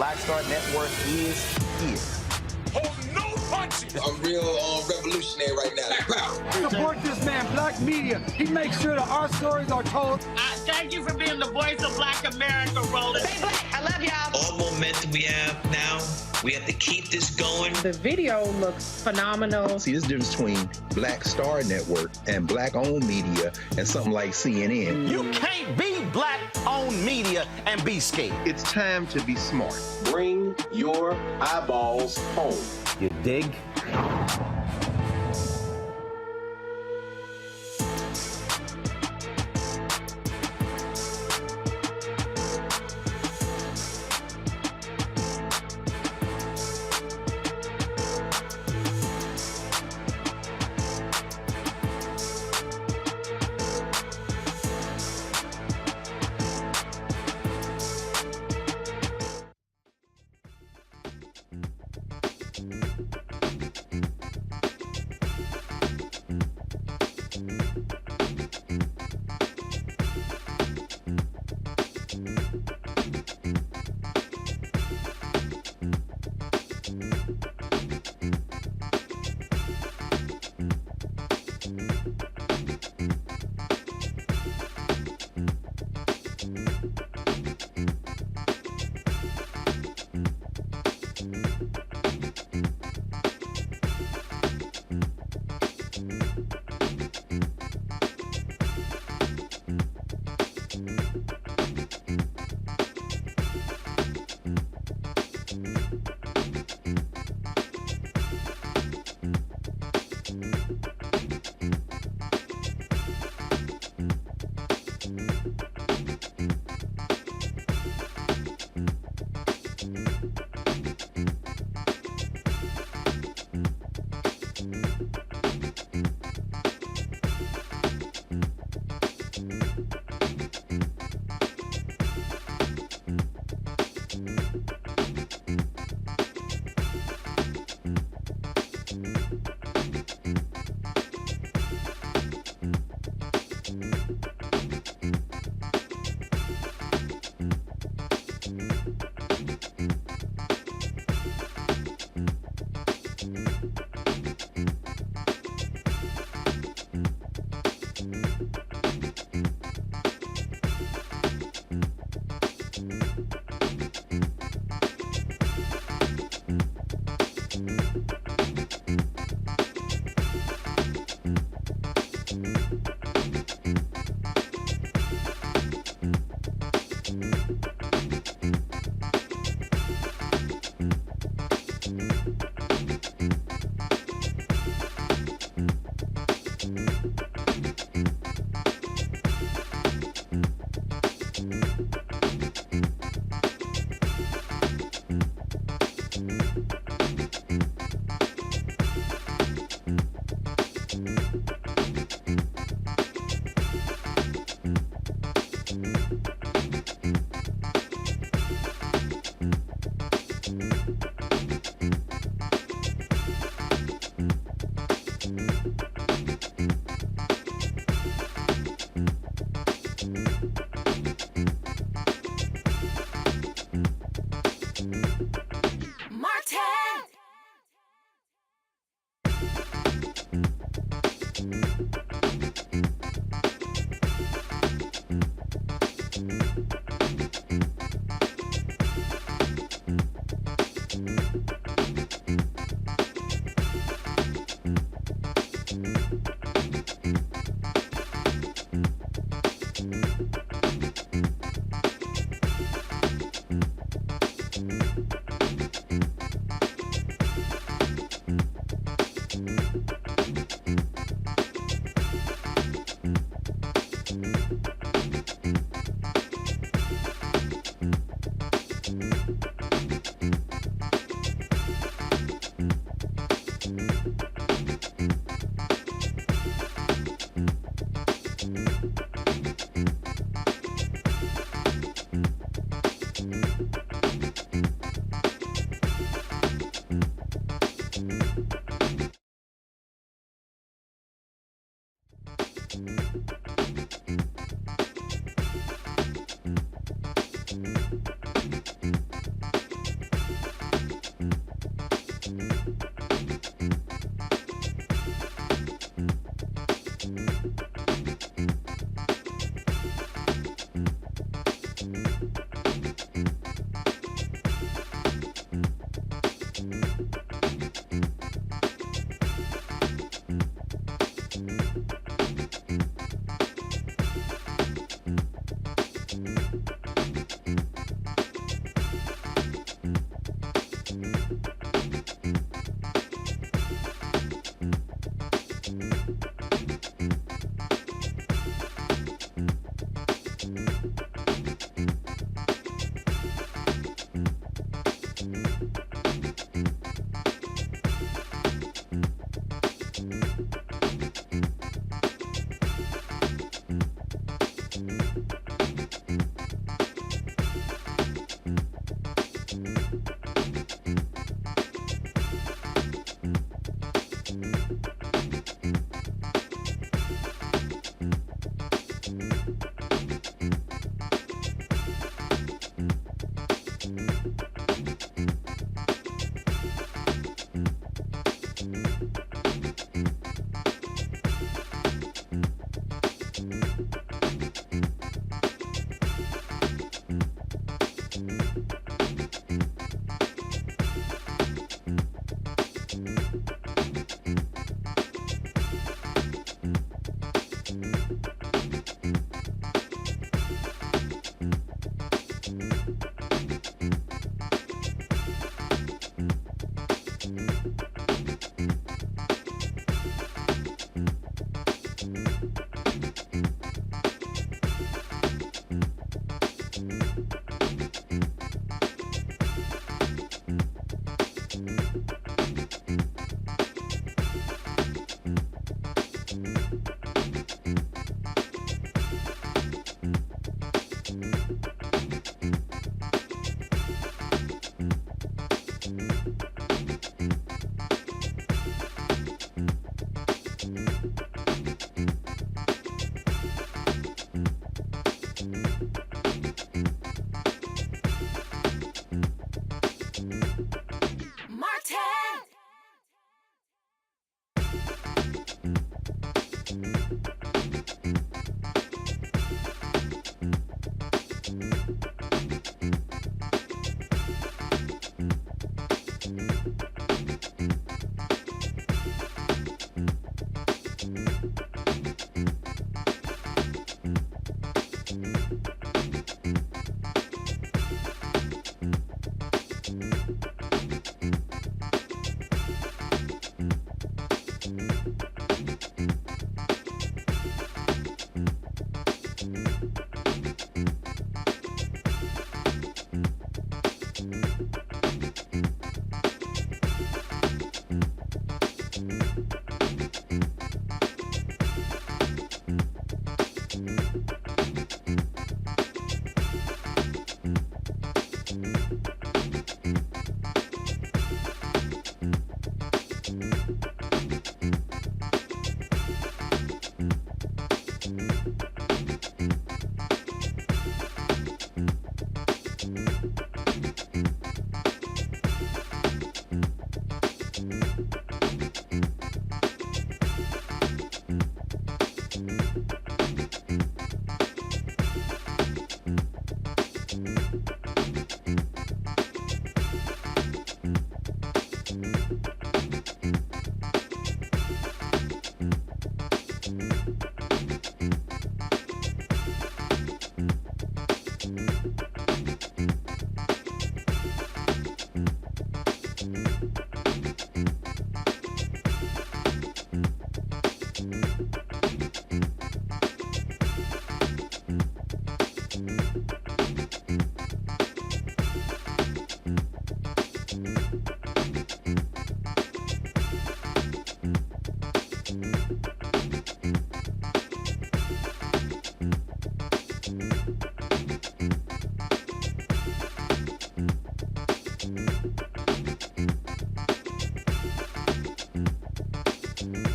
Black Star Network is here. Hold no punches. I'm real revolutionary right now. black media. He makes sure that our stories are told. Thank you for being the voice of Black America, Roland. Stay black. I love y'all. All momentum we have now, we have to keep this going. The video looks phenomenal. See, this difference between Black Star Network and black-owned media and something like CNN. You can't be black-owned media and be scared. It's time to be smart. Bring your eyeballs home. You dig?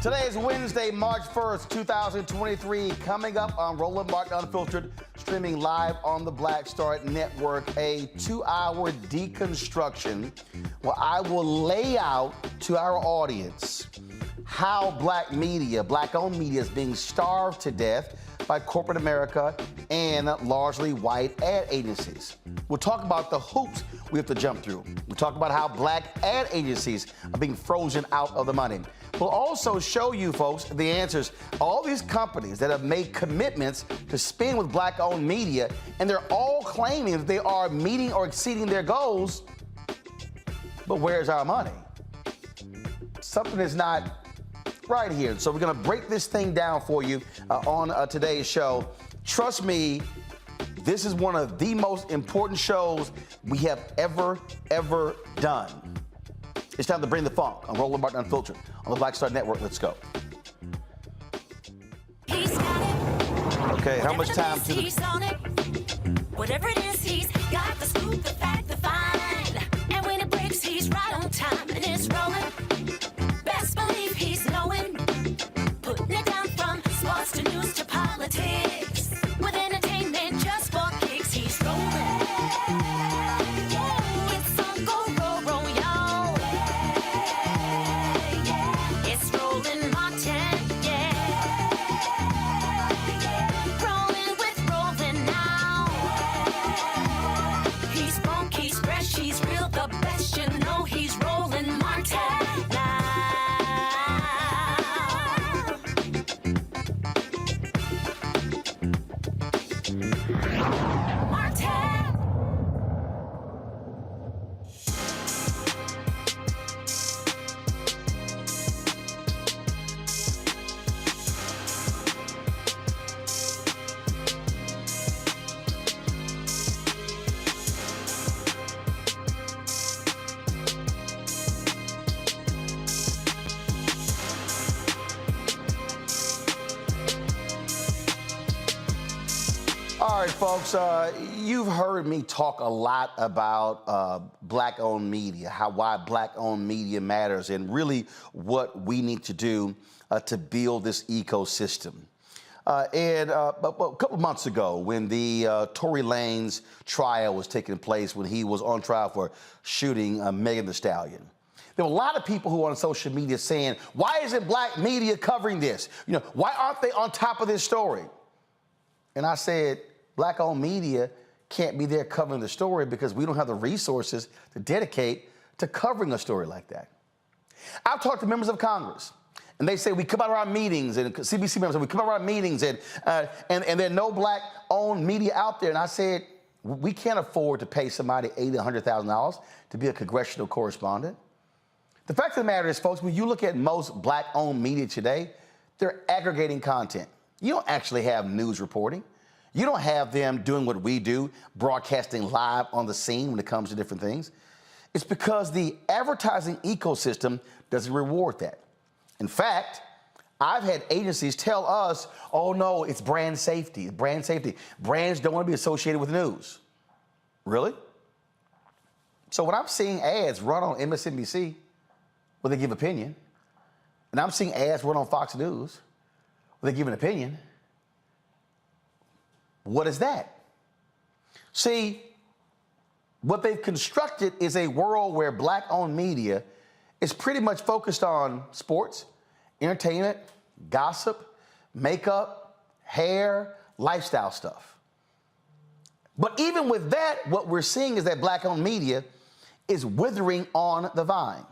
Today is Wednesday, March 1st, 2023. Coming up on Roland Martin Unfiltered, streaming live on the Black Star Network, a 2-hour deconstruction where I will lay out to our audience how black media, black-owned media, is being starved to death by corporate America and largely white ad agencies. We'll talk about the hoops we have to jump through. We'll talk about how black ad agencies are being frozen out of the money. We'll also show you folks the answers. All these companies that have made commitments to spend with black-owned media, and they're all claiming that they are meeting or exceeding their goals, but where's our money? Something is not right here. So we're gonna break this thing down for you on today's show. Trust me, this is one of the most important shows we have ever done. It's time to bring the funk on Roland Martin Unfiltered on the Black Star Network. Let's go. Okay, how much time to whatever it is, he's got the scoop, the fact, the find. And when it breaks, he's right on time and it's rolling. Best believe he's knowing. Putting it down from sports to news to politics. With entertainment just for kicks, he's rolling. It's on go, roll, y'all. It's Roland Martin, yeah. Rolling with Roland now. He's funk, he's fresh, he's real, the best, you know he's Roland Martin now. All right, folks, you've heard me talk a lot about black-owned media, why black-owned media matters, and really what we need to do to build this ecosystem. And a couple months ago, when the Tory Lanez trial was taking place, when he was on trial for shooting Megan Thee Stallion, There were a lot of people who were on social media saying, why isn't black media covering this? You know, why aren't they on top of this story? And I said, black-owned media can't be there covering the story because we don't have the resources to dedicate to covering a story like that. I've talked to members of Congress, and they say we come out of our meetings, and CBC members, we come out of our meetings, and there are no black-owned media out there. And I said, we can't afford to pay somebody $80,000, $100,000 to be a congressional correspondent. The fact of the matter is, folks, when you look at most black-owned media today, they're aggregating content. You don't actually have news reporting. You don't have them doing what we do, broadcasting live on the scene when it comes to different things. It's because the advertising ecosystem doesn't reward that. In fact, I've had agencies tell us, oh no, it's brand safety, brand safety. Brands don't want to be associated with news. Really? So when I'm seeing ads run on MSNBC, where they give opinion, and I'm seeing ads run on Fox News, where they give an opinion, what is that? See, what they've constructed is a world where black-owned media is pretty much focused on sports, entertainment, gossip, makeup, hair, lifestyle stuff. But even with that, what we're seeing is that black-owned media is withering on the vine.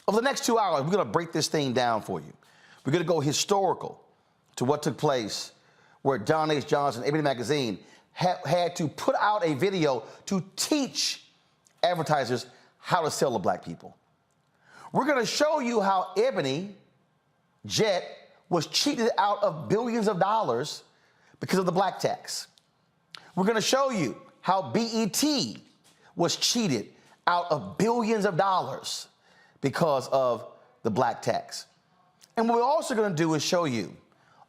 Over the next 2 hours, we're going to break this thing down for you. We're going to go historical to what took place where Don H. Johnson, Ebony Magazine, had to put out a video to teach advertisers how to sell to black people. We're going to show you how Ebony Jet was cheated out of billions of dollars because of the black tax. We're going to show you how BET was cheated out of billions of dollars because of the black tax. And what we're also going to do is show you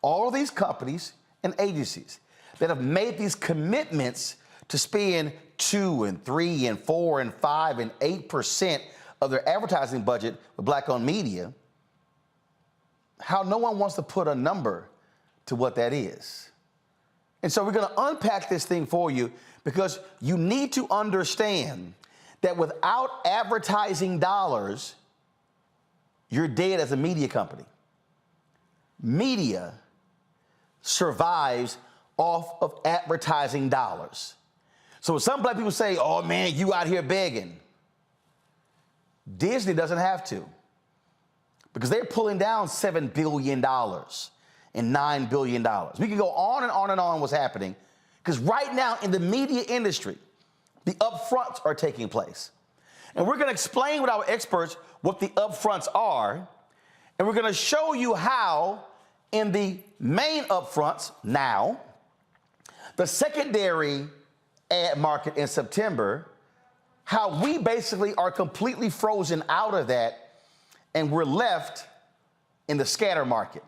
all of these companies and agencies that have made these commitments to spend 2 and 3 and 4 and 5 and 8% of their advertising budget with black-owned media, how no one wants to put a number to what that is. And so we're going to unpack this thing for you because you need to understand that without advertising dollars, you're dead as a media company. Media survives off of advertising dollars. So when some black people say, oh man, you out here begging, Disney doesn't have to because they're pulling down $7 billion and $9 billion. We can go on and on and on what's happening because right now in the media industry, the upfronts are taking place. And we're going to explain with our experts what the upfronts are, and we're going to show you how in the main upfronts now, the secondary ad market in September, how we basically are completely frozen out of that and we're left in the scatter market.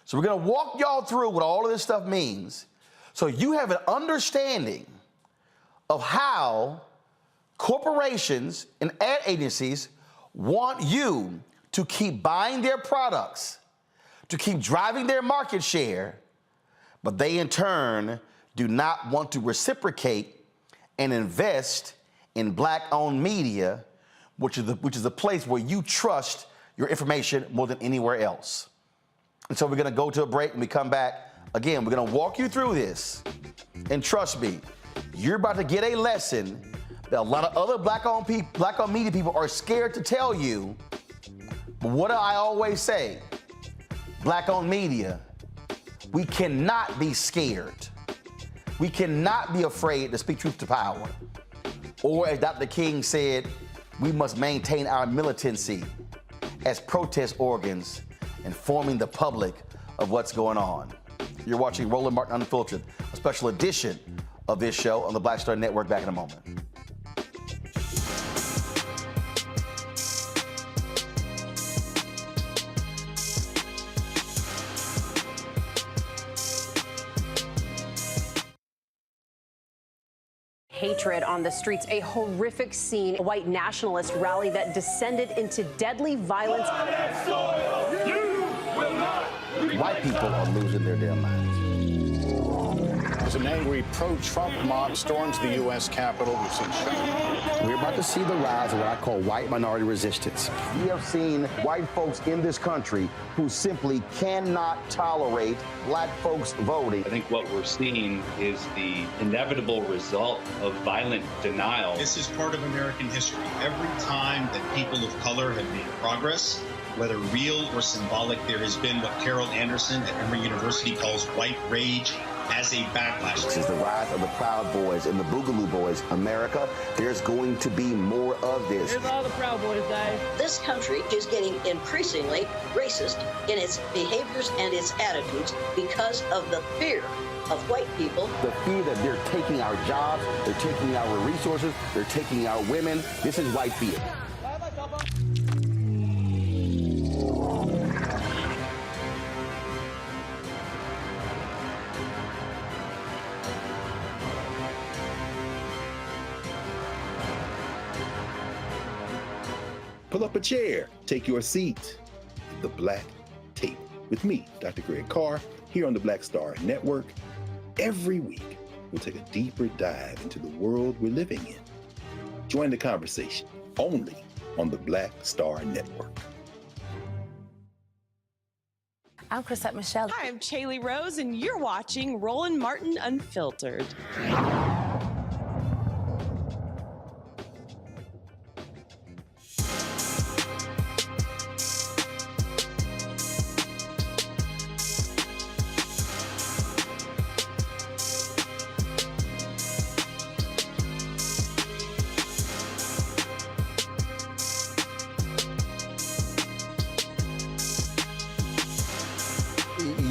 So we're going to walk y'all through what all of this stuff means so you have an understanding of how corporations and ad agencies want you to keep buying their products, to keep driving their market share, but they in turn do not want to reciprocate and invest in black-owned media, which is the place where you trust your information more than anywhere else. And so we're going to go to a break. When we come back, again, we're going to walk you through this. And trust me, you're about to get a lesson that a lot of other black-owned media people are scared to tell you. But what do I always say? Black-owned media, we cannot be scared. We cannot be afraid to speak truth to power. Or as Dr. King said, we must maintain our militancy as protest organs, informing the public of what's going on. You're watching Roland Martin Unfiltered, a special edition of this show on the Black Star Network. Back in a moment. Hatred on the streets, a horrific scene, a white nationalist rally that descended into deadly violence. White people are losing their damn minds. As an angry pro-Trump mob storms the U.S. Capitol, we've seen shooting. We're about to see the rise of what I call white minority resistance. We have seen white folks in this country who simply cannot tolerate black folks voting. I think what we're seeing is the inevitable result of violent denial. This is part of American history. Every time that people of color have made progress, whether real or symbolic, there has been what Carol Anderson at Emory University calls white rage as a backlash. This is the rise of the Proud Boys and the Boogaloo Boys. America, there's going to be more of this. Here's all the Proud Boys, Dave. This country is getting increasingly racist in its behaviors and its attitudes because of the fear of white people. The fear that they're taking our jobs, they're taking our resources, they're taking our women. This is white fear. Pull up a chair, take your seat at the Black Table with me, Dr. Greg Carr, here on the Black Star Network. Every week, we'll take a deeper dive into the world we're living in. Join the conversation only on the Black Star Network. I'm Chrisette Michelle. Hi, I'm Chaley Rose, and you're watching Roland Martin Unfiltered.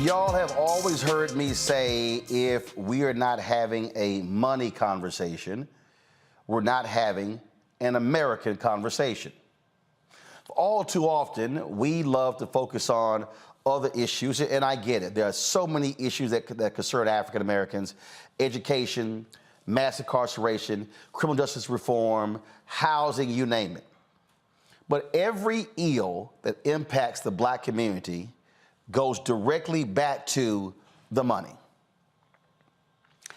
Y'all have always heard me say, if we are not having a money conversation, we're not having an American conversation. All too often, we love to focus on other issues, and I get it. There are so many issues that concern African Americans: education, mass incarceration, criminal justice reform, housing, you name it. But every ill that impacts the black community goes directly back to the money.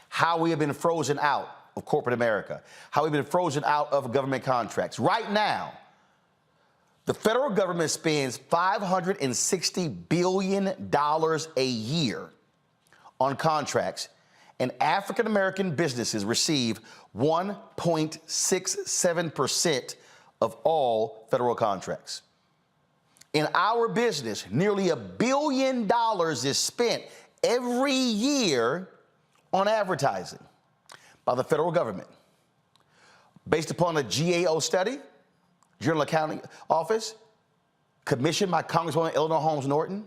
How we have been frozen out of corporate America, how we've been frozen out of government contracts. Right now, the federal government spends $560 billion a year on contracts, and African American businesses receive 1.67% of all federal contracts. In our business, nearly $1 billion is spent every year on advertising by the federal government. Based upon a GAO study, General Accounting Office, commissioned by Congresswoman Eleanor Holmes Norton,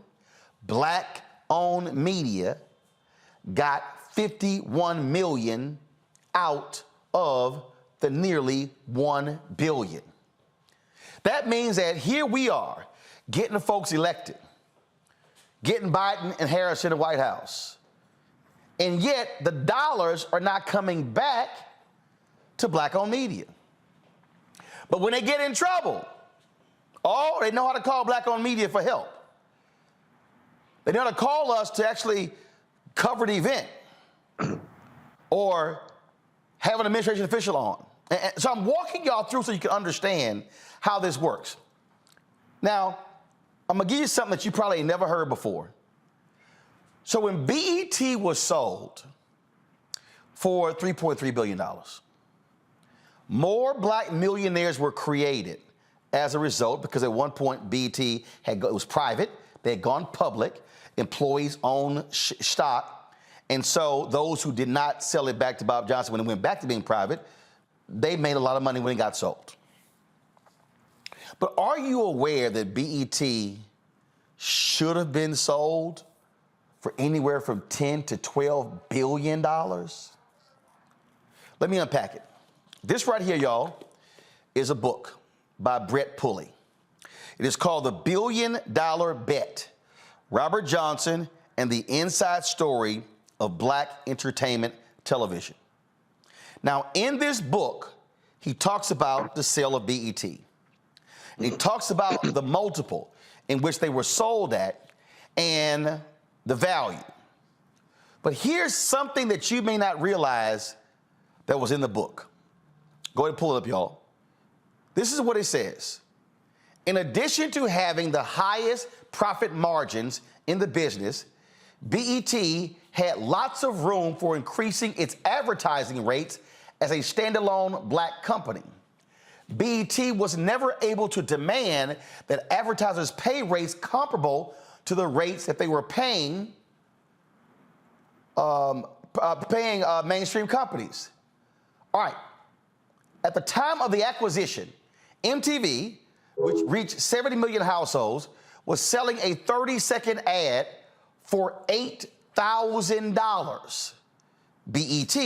black-owned media got $51 million out of the nearly $1 billion. That means that here we are, getting the folks elected, getting Biden and Harris in the White House, and yet the dollars are not coming back to black-owned media. But when they get in trouble, oh, they know how to call black-owned media for help. They know how to call us to actually cover the event or have an administration official on. And so I'm walking y'all through so you can understand how this works. Now, I'm gonna give you something that you probably ain't never heard before. So when BET was sold for $3.3 billion, more black millionaires were created as a result, because at one point BET it was private, they had gone public, employees owned stock, and so those who did not sell it back to Bob Johnson when it went back to being private, they made a lot of money when it got sold. But are you aware that BET should have been sold for anywhere from $10 to $12 billion? Let me unpack it. This right here, y'all, is a book by Brett Pulley. It is called The $1 Billion Bet, Robert Johnson and the Inside Story of Black Entertainment Television. Now, in this book, he talks about the sale of BET. And he talks about the multiple in which they were sold at and the value. But here's something that you may not realize that was in the book. Go ahead and pull it up, y'all. This is what it says. In addition to having the highest profit margins in the business, BET had lots of room for increasing its advertising rates as a standalone black company. BET was never able to demand that advertisers pay rates comparable to the rates that they were paying mainstream companies. All right. At the time of the acquisition, MTV, which reached 70 million households, was selling a 30-second ad for $8,000. BET,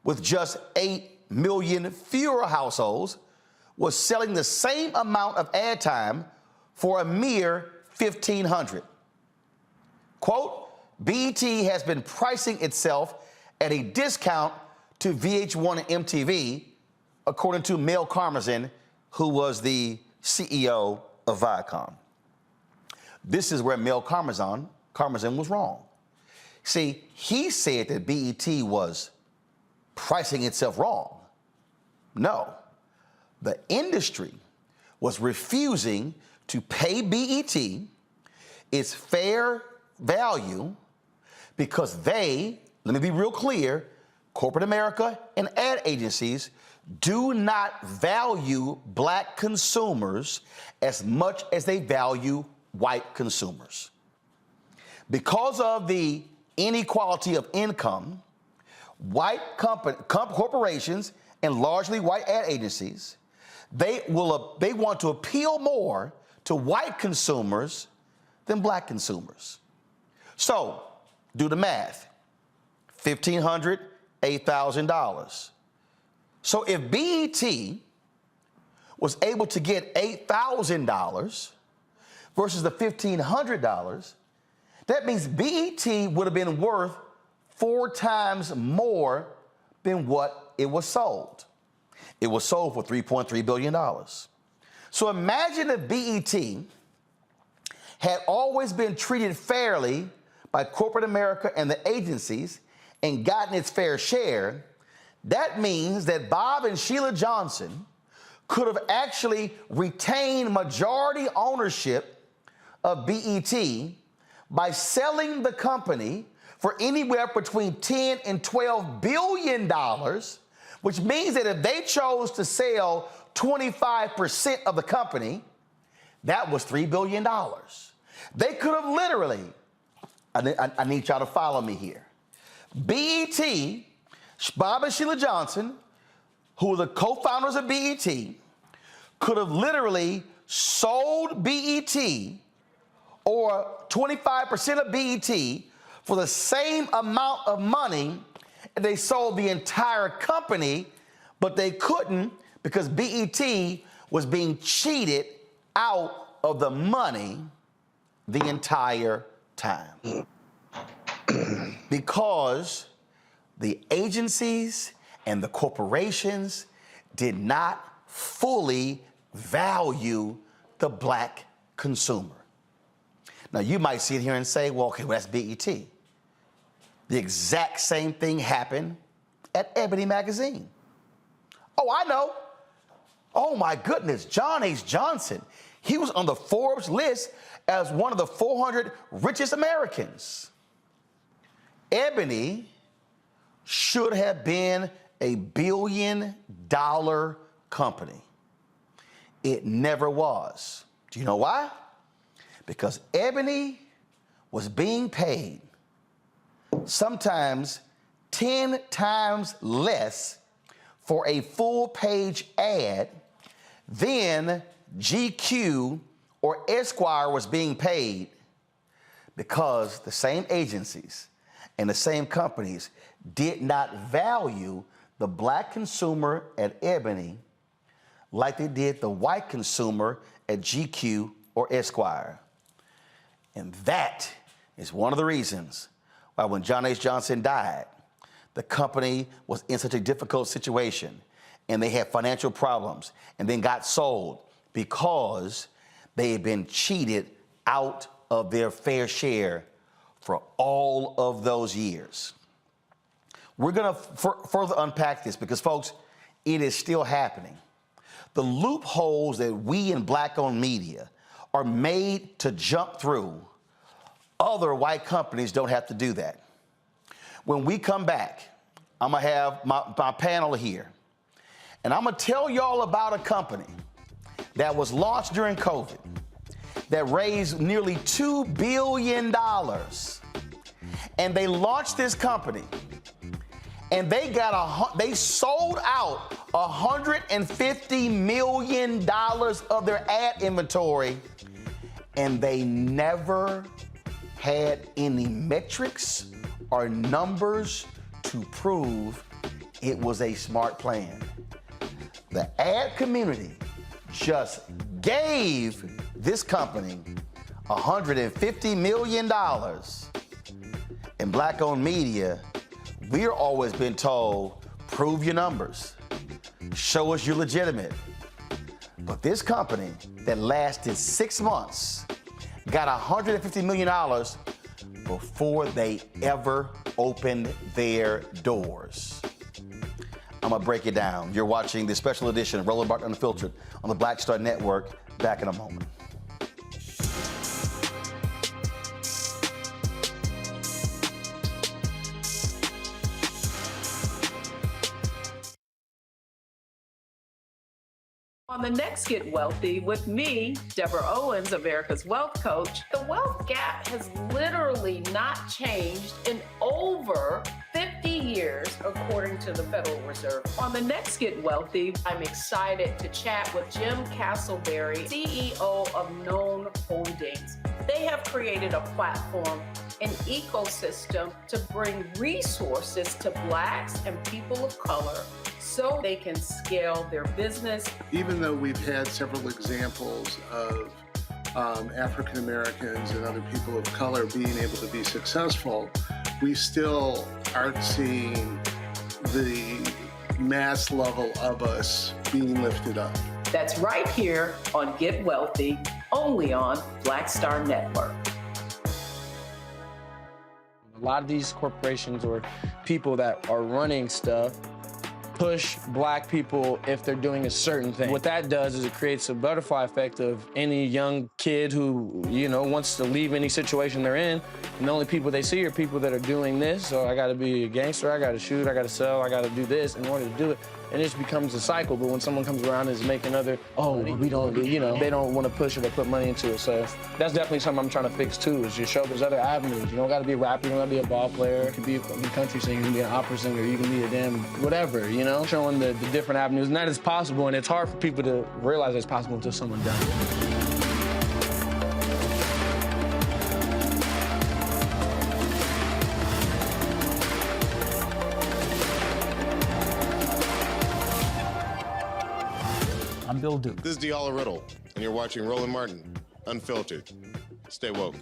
with just 8 million fewer households, was selling the same amount of ad time for a mere $1,500. Quote, BET has been pricing itself at a discount to VH1 and MTV, according to Mel Karmazin, who was the CEO of Viacom. This is where Mel Karmazin was wrong. See, he said that BET was pricing itself wrong. No, the industry was refusing to pay BET its fair value because they, let me be real clear, corporate America and ad agencies do not value black consumers as much as they value white consumers. Because of the inequality of income, white corporations and largely white ad agencies, they want to appeal more to white consumers than black consumers. So, do the math. $1,500, $8,000. So if BET was able to get $8,000 versus the $1,500, that means BET would have been worth 4 times more than what it was sold. It was sold for $3.3 billion. So imagine if BET had always been treated fairly by corporate America and the agencies and gotten its fair share. That means that Bob and Sheila Johnson could have actually retained majority ownership of BET by selling the company for anywhere between $10 and $12 billion, which means that if they chose to sell 25% of the company, that was $3 billion. They could have literally, I need y'all to follow me here. BET, Bob and Sheila Johnson, who were the co-founders of BET, could have literally sold BET or 25% of BET for the same amount of money, and they sold the entire company, but they couldn't because BET was being cheated out of the money the entire time. Because the agencies and the corporations did not fully value the black consumer. Now, you might sit here and say, well, okay, well, that's BET. The exact same thing happened at Ebony Magazine. Oh, I know. Oh, my goodness, John H. Johnson. He was on the Forbes list as one of the 400 richest Americans. Ebony should have been a $1 billion company. It never was. Do you know why? Because Ebony was being paid sometimes 10 times less for a full-page ad than GQ or Esquire was being paid, because the same agencies and the same companies did not value the black consumer at Ebony like they did the white consumer at GQ or Esquire. And that is one of the reasons why when John H. Johnson died, the company was in such a difficult situation and they had financial problems and then got sold because they had been cheated out of their fair share for all of those years. We're going to further unpack this because, folks, it is still happening. The loopholes that we in Black-owned media are made to jump through, other white companies don't have to do that. When we come back, I'm going to have my panel here, and I'm going to tell y'all about a company that was launched during COVID that raised nearly $2 billion. And they launched this company, and they sold out $150 million of their ad inventory, and they never had any metrics or numbers to prove it was a smart plan. The ad community just gave this company $150 million. In Black-owned media, we're always been told, prove your numbers, show us you're legitimate. But this company that lasted 6 months got $150 million before they ever opened their doors. I'm gonna break it down. You're watching the special edition of Roland Martin Unfiltered on the Black Star Network. Back in a moment. On the next Get Wealthy with me, Deborah Owens, America's Wealth Coach, the wealth gap has literally not changed in over 50 years, according to the Federal Reserve. On the next Get Wealthy, I'm excited to chat with Jim Castleberry, CEO of Known Holdings. They have created a platform, an ecosystem to bring resources to Blacks and people of color so they can scale their business. Even though we've had several examples of African Americans and other people of color being able to be successful, we still aren't seeing the mass level of us being lifted up. That's right here on Get Wealthy, only on Black Star Network. A lot of these corporations or people that are running stuff push Black people if they're doing a certain thing. What that does is it creates a butterfly effect of any young kid who, wants to leave any situation they're in, and the only people they see are people that are doing this. So I gotta be a gangster, I gotta shoot, I gotta sell, I gotta do this in order to do it. And it just becomes a cycle. But when someone comes around and is making we don't do, they don't want to push it or put money into it. So that's definitely something I'm trying to fix too, is just show there's other avenues. You don't gotta be a rapper, you don't gotta be a ball player. You can be a country singer, you can be an opera singer, you can be a damn whatever, showing the different avenues. And that is possible, and it's hard for people to realize it's possible until someone does it. I'm Bill Duke. This is Diala Riddle, and you're watching Roland Martin Unfiltered. Stay woke.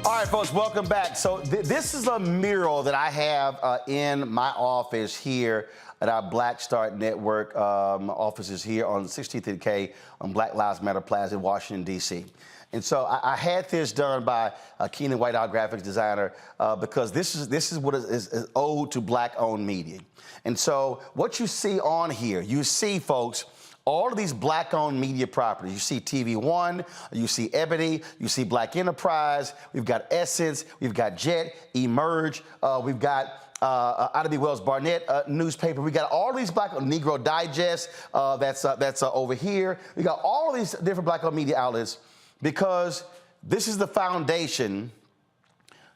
All right, folks, welcome back. So this is a mural that I have in my office here at our Black Star Network offices here on 16th and K on Black Lives Matter Plaza in Washington, D.C. And so I had this done by Keenan Whiteout graphics designer because this is what is owed to Black-owned media. And so what you see on here, you see, folks, all of these Black-owned media properties. You see TV One, you see Ebony, you see Black Enterprise, we've got Essence, we've got Jet, Emerge, we've got Ida B. Wells Barnett newspaper. We got all these Black Negro Digest that's over here. We got all of these different Black-owned media outlets because this is the foundation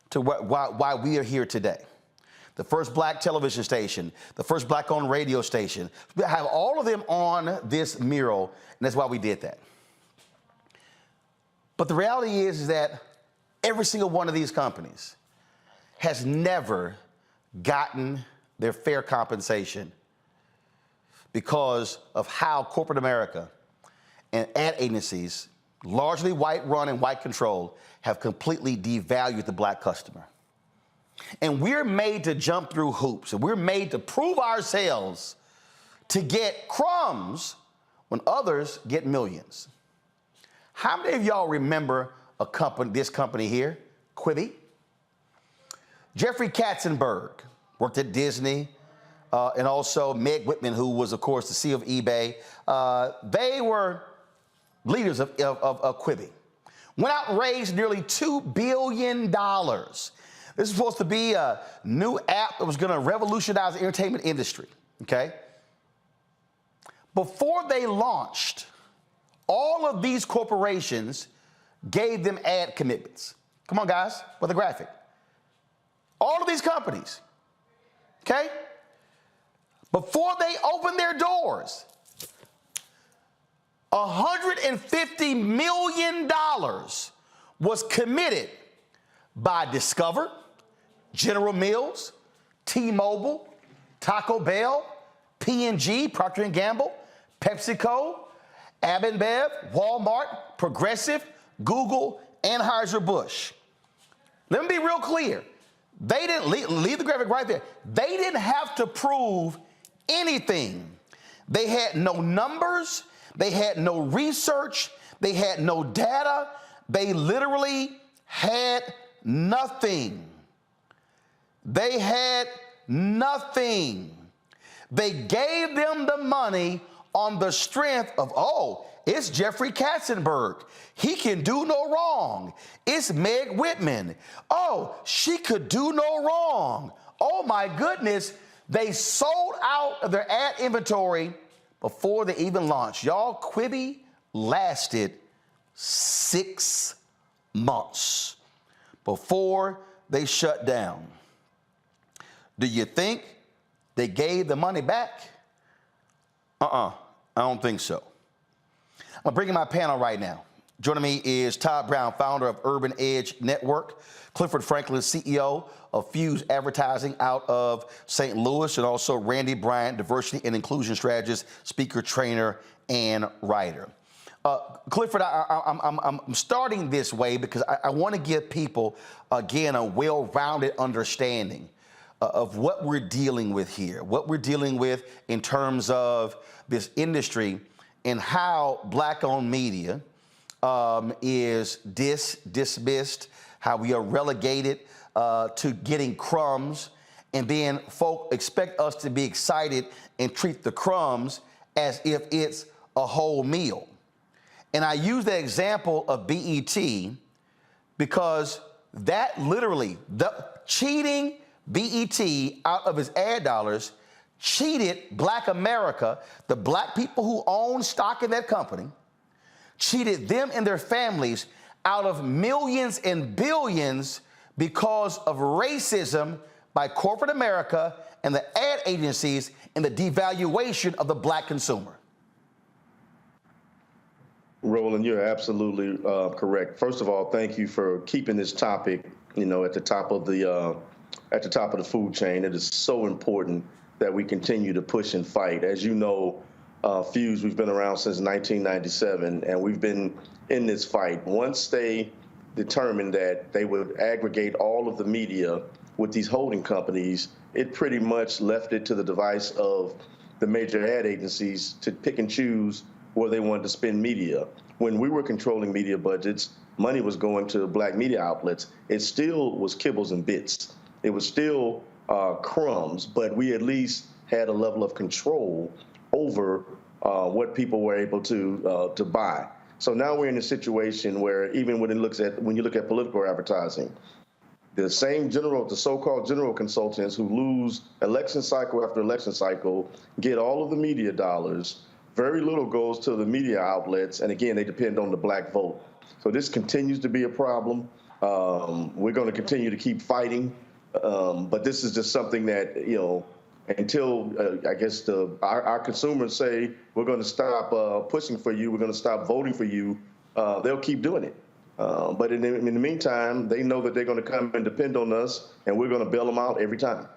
to why we are here today. The first Black television station, the first Black-owned radio station. We have all of them on this mural, and that's why we did that. But the reality is that every single one of these companies has never gotten their fair compensation because of how corporate America and ad agencies, largely white run and white controlled, have completely devalued the black customer. And we're made to jump through hoops, and we're made to prove ourselves to get crumbs when others get millions. How many of y'all remember this company here, Quibi? Jeffrey Katzenberg worked at Disney, and also Meg Whitman, who was, of course, the CEO of eBay. They were leaders of Quibi. Went out and raised nearly $2 billion. This is supposed to be a new app that was going to revolutionize the entertainment industry, okay? Before they launched, all of these corporations gave them ad commitments. Come on, guys, with a graphic. All of these companies, okay? Before they opened their doors, $150 million was committed by Discover, General Mills, T-Mobile, Taco Bell, P&G, Procter & Gamble, PepsiCo, Ab&Bev, Walmart, Progressive, Google, Anheuser-Busch. Let me be real clear. They didn't leave the graphic right there. They didn't have to prove anything. They had no numbers. They had no research. They had no data. They literally had nothing. They had nothing. They gave them the money on the strength of, oh, it's Jeffrey Katzenberg. He can do no wrong. It's Meg Whitman. Oh, she could do no wrong. Oh, my goodness. They sold out of their ad inventory before they even launched. Y'all, Quibi lasted 6 months before they shut down. Do you think they gave the money back? I don't think so. I'm bringing my panel right now. Joining me is Todd Brown, founder of Urban Edge Network, Clifford Franklin, CEO of Fuse Advertising out of St. Louis, and also Randy Bryant, diversity and inclusion strategist, speaker, trainer, and writer. Clifford, I'm starting this way because I want to give people, again, a well-rounded understanding of what we're dealing with here, what we're dealing with in terms of this industry and how black-owned media is dismissed, how we are relegated to getting crumbs, and then folk expect us to be excited and treat the crumbs as if it's a whole meal. And I use the example of BET because that literally, cheating BET out of its ad dollars cheated black America, the black people who own stock in that company, cheated them and their families out of millions and billions because of racism by corporate America and the ad agencies and the devaluation of the black consumer. Roland, you're absolutely correct. First of all, thank you for keeping this topic, at the top of the food chain. It is so important that we continue to push and fight. As you know, Fuse, we've been around since 1997, and we've been in this fight. Once they determined that they would aggregate all of the media with these holding companies, it pretty much left it to the device of the major ad agencies to pick and choose where they wanted to spend media. When we were controlling media budgets, money was going to black media outlets. It still was kibbles and bits. It was still crumbs, but we at least had a level of control over what people were able to buy. So now we're in a situation where even when you look at political advertising, the so-called general consultants who lose election cycle after election cycle get all of the media dollars. Very little goes to the media outlets, and again, they depend on the black vote. So this continues to be a problem. We're going to continue to keep fighting, but this is just something that, until I guess our consumers say we're going to stop pushing for you, we're going to stop voting for you, they'll keep doing it. But in the meantime, they know that they're going to come and depend on us, and we're going to bail them out every time.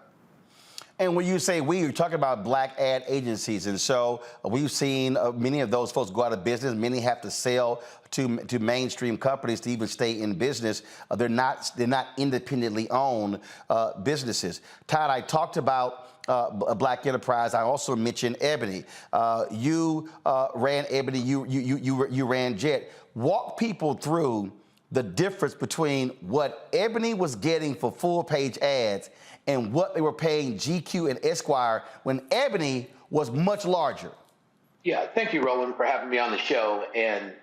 And when you say we, you're talking about black ad agencies. And so we've seen many of those folks go out of business. Many have to sell to mainstream companies to even stay in business. They're not independently owned businesses. Todd, I talked about a black enterprise. I also mentioned Ebony. You ran Ebony. You ran Jet. Walk people through the difference between what Ebony was getting for full-page ads and what they were paying GQ and Esquire when Ebony was much larger. Yeah, thank you, Roland, for having me on the show. And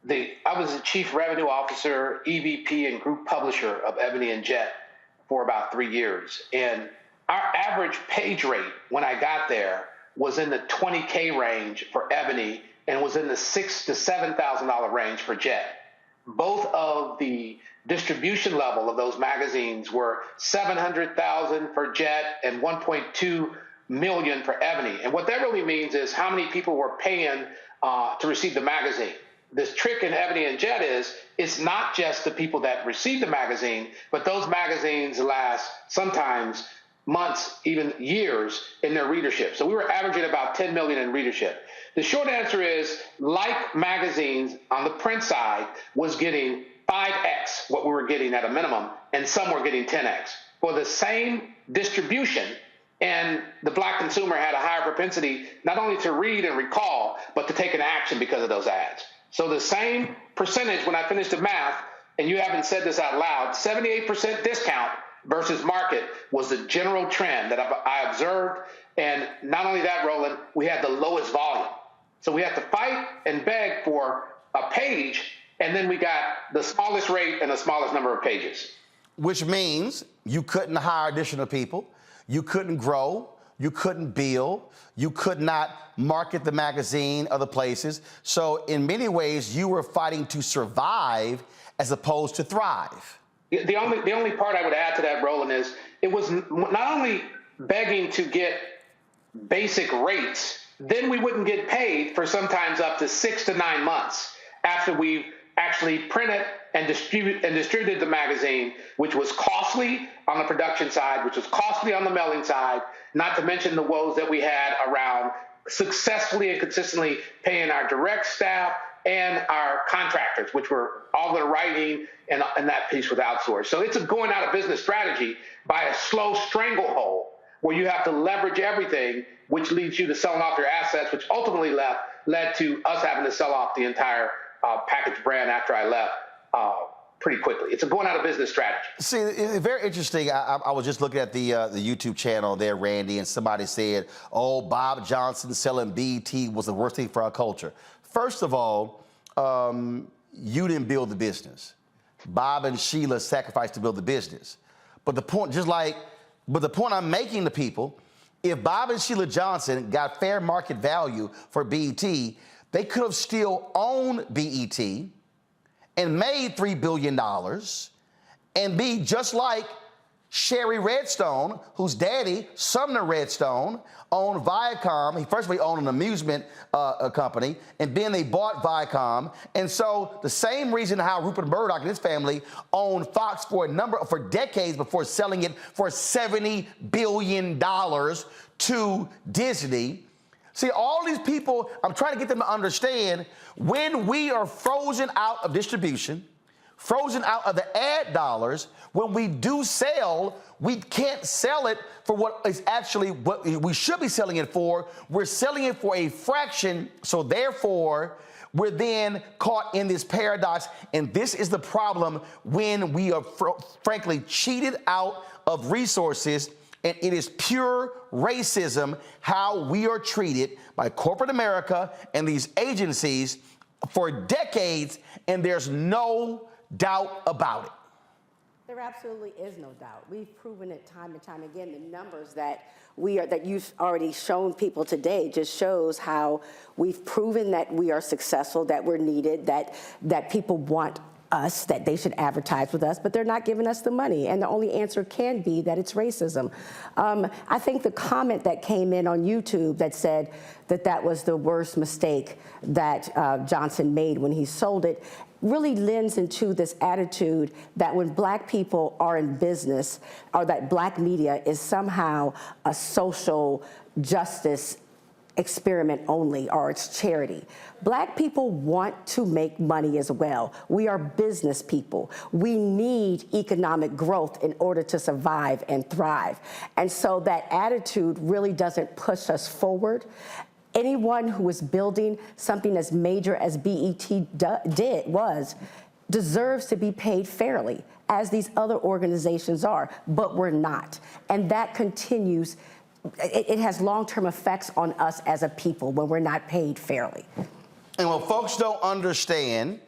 I was the Chief Revenue Officer, EVP, and Group Publisher of Ebony and Jet for about 3 years. And our average page rate when I got there was in the $20K range for Ebony and was in the $6,000 to $7,000 range for Jet. Both of the distribution level of those magazines were $700,000 for Jet and $1.2 million for Ebony. And what that really means is how many people were paying to receive the magazine. This trick in Ebony and Jet is it's not just the people that receive the magazine, but those magazines last sometimes months, even years in their readership. So we were averaging about 10 million in readership. The short answer is, like magazines on the print side was getting 5x what we were getting at a minimum, and some were getting 10x. For the same distribution, and the black consumer had a higher propensity not only to read and recall, but to take an action because of those ads. So the same percentage, when I finished the math, and you haven't said this out loud, 78% discount versus market was the general trend that I observed. And not only that, Roland, we had the lowest volume. So we had to fight and beg for a page, and then we got the smallest rate and the smallest number of pages. Which means you couldn't hire additional people, you couldn't grow, you couldn't build, you could not market the magazine other places. So in many ways, you were fighting to survive as opposed to thrive. The only part I would add to that, Roland, is it was not only begging to get basic rates, then we wouldn't get paid for sometimes up to 6 to 9 months after we've actually printed and distributed the magazine, which was costly on the production side, which was costly on the mailing side, not to mention the woes that we had around successfully and consistently paying our direct staff and our contractors, which were all the writing and that piece was outsourced. So it's a going out of business strategy by a slow stranglehold where you have to leverage everything, which leads you to selling off your assets, which ultimately led to us having to sell off the entire package brand after I left pretty quickly. It's a going out of business strategy. See, it's very interesting. I was just looking at the YouTube channel there, Randy, and somebody said, oh, Bob Johnson selling BET was the worst thing for our culture. First of all, you didn't build the business. Bob and Sheila sacrificed to build the business. But the point I'm making to people, if Bob and Sheila Johnson got fair market value for BET, they could have still owned BET and made $3 billion and be just like Sherry Redstone, whose daddy, Sumner Redstone, owned Viacom. First of all, he owned an amusement company, and then they bought Viacom. And so the same reason how Rupert Murdoch and his family owned Fox for decades before selling it for $70 billion to Disney. See, all these people, I'm trying to get them to understand, when we are frozen out of distribution, frozen out of the ad dollars, when we do sell, we can't sell it for what is actually what we should be selling it for. We're selling it for a fraction, so therefore, we're then caught in this paradox, and this is the problem when we are frankly cheated out of resources. And it is pure racism how we are treated by corporate America and these agencies for decades, and there's no doubt about it. There absolutely is no doubt. We've proven it time and time again. The numbers that you've already shown people today just shows how we've proven that we are successful, that we're needed, that people want us, that they should advertise with us, but they're not giving us the money. And the only answer can be that it's racism. I think the comment that came in on YouTube that said that that was the worst mistake that Johnson made when he sold it, really lends into this attitude that when black people are in business, or that black media is somehow a social justice experiment only, or it's charity. Black people want to make money as well. We are business people. We need economic growth in order to survive and thrive. And so that attitude really doesn't push us forward. Anyone who is building something as major as BET deserves to be paid fairly, as these other organizations are, but we're not. And that continues. It has long-term effects on us as a people when we're not paid fairly. And what folks don't understand,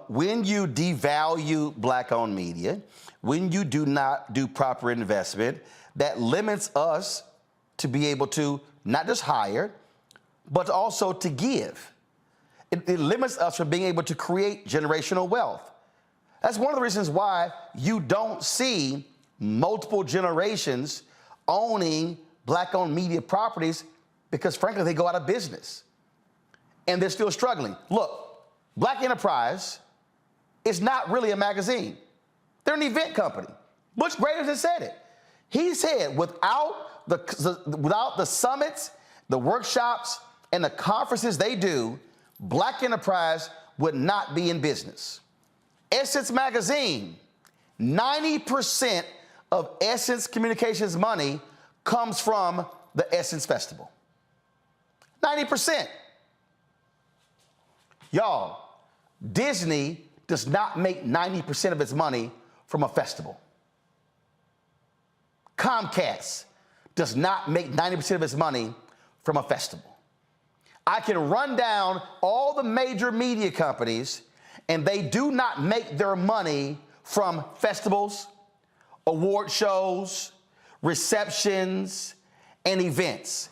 when you devalue black-owned media, when you do not do proper investment, that limits us to be able to not just hire, but also to give. It limits us from being able to create generational wealth. That's one of the reasons why you don't see multiple generations owning black-owned media properties, because frankly, they go out of business and they're still struggling. Look, Black Enterprise is not really a magazine. They're an event company. Butch Graves has said it. He said without the summits, the workshops, and the conferences they do, Black Enterprise would not be in business. Essence Magazine, 90% of Essence Communications money comes from the Essence Festival. 90%. Y'all, Disney does not make 90% of its money from a festival. Comcast does not make 90% of its money from a festival. I can run down all the major media companies, and they do not make their money from festivals, award shows, receptions, and events.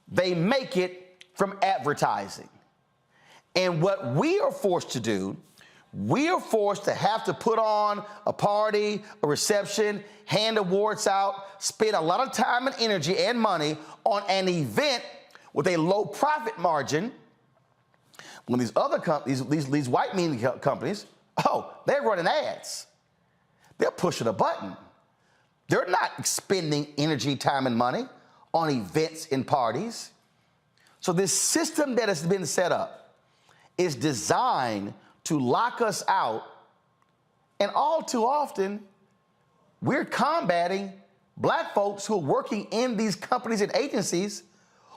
They make it from advertising. And what we are forced to do, we are forced to have to put on a party, a reception, hand awards out, spend a lot of time and energy and money on an event with a low profit margin, when these other companies, these white media companies, they're running ads. They're pushing a button. They're not expending energy, time, and money on events and parties. So this system that has been set up is designed to lock us out, and all too often, we're combating black folks who are working in these companies and agencies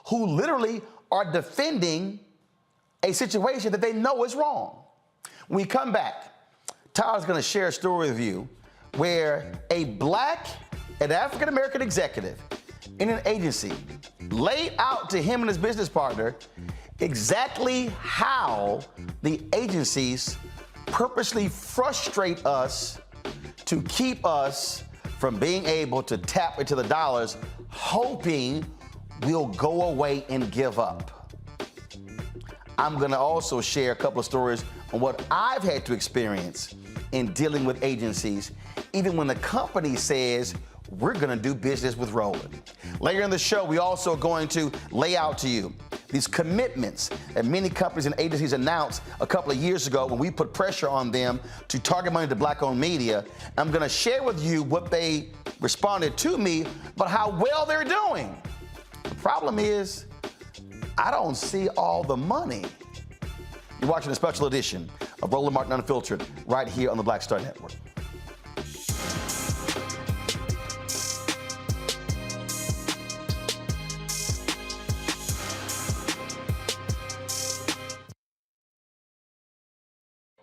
who literally are defending a situation that they know is wrong. When we come back, Tyler's gonna share a story with you where an African-American executive in an agency laid out to him and his business partner exactly how the agencies purposely frustrate us to keep us from being able to tap into the dollars, hoping we'll go away and give up. I'm gonna also share a couple of stories on what I've had to experience in dealing with agencies, even when the company says, we're gonna do business with Roland. Later in the show, we also are going to lay out to you these commitments that many companies and agencies announced a couple of years ago when we put pressure on them to target money to black-owned media. I'm gonna share with you what they responded to me, but how well they're doing. The problem is, I don't see all the money. You're watching a special edition of Roland Martin Unfiltered right here on the Black Star Network.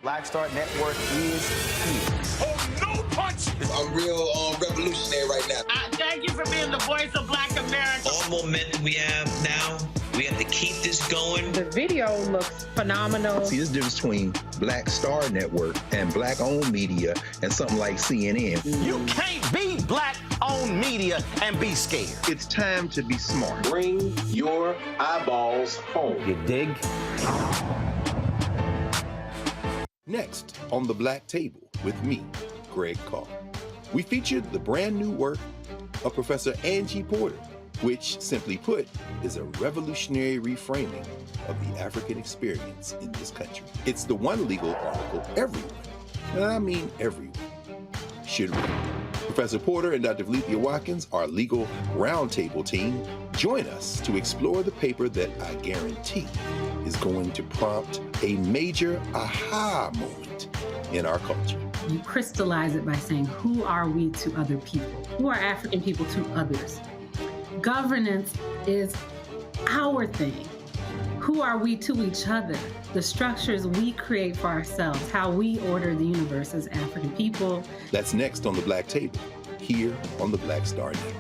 Black Star Network is here. Oh, no punch! I'm real revolutionary right now. Thank you for being the voice of Black America. All momentum we have now, we have to keep this going. The video looks phenomenal. See, this difference between Black Star Network and black-owned media and something like CNN. You can't be black-owned media and be scared. It's time to be smart. Bring your eyeballs home. You dig? Next on The Black Table with me, Greg Carr, we featured the brand new work of Professor Angie Porter, which, simply put, is a revolutionary reframing of the African experience in this country. It's the one legal article everyone, and I mean everyone, should read. Professor Porter and Dr. Valencia Watkins, our legal roundtable team, join us to explore the paper that I guarantee is going to prompt a major aha moment in our culture. You crystallize it by saying, who are we to other people? Who are African people to others? Governance is our thing. Who are we to each other? The structures we create for ourselves, how we order the universe as African people. That's next on the Black Table, here on the Black Star Network.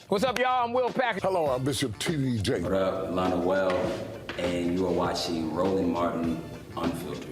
What's up, y'all? I'm Will Packard. Hello, I'm Bishop T.D.J. What up, Lana Well, and you are watching Roland Martin Unfiltered.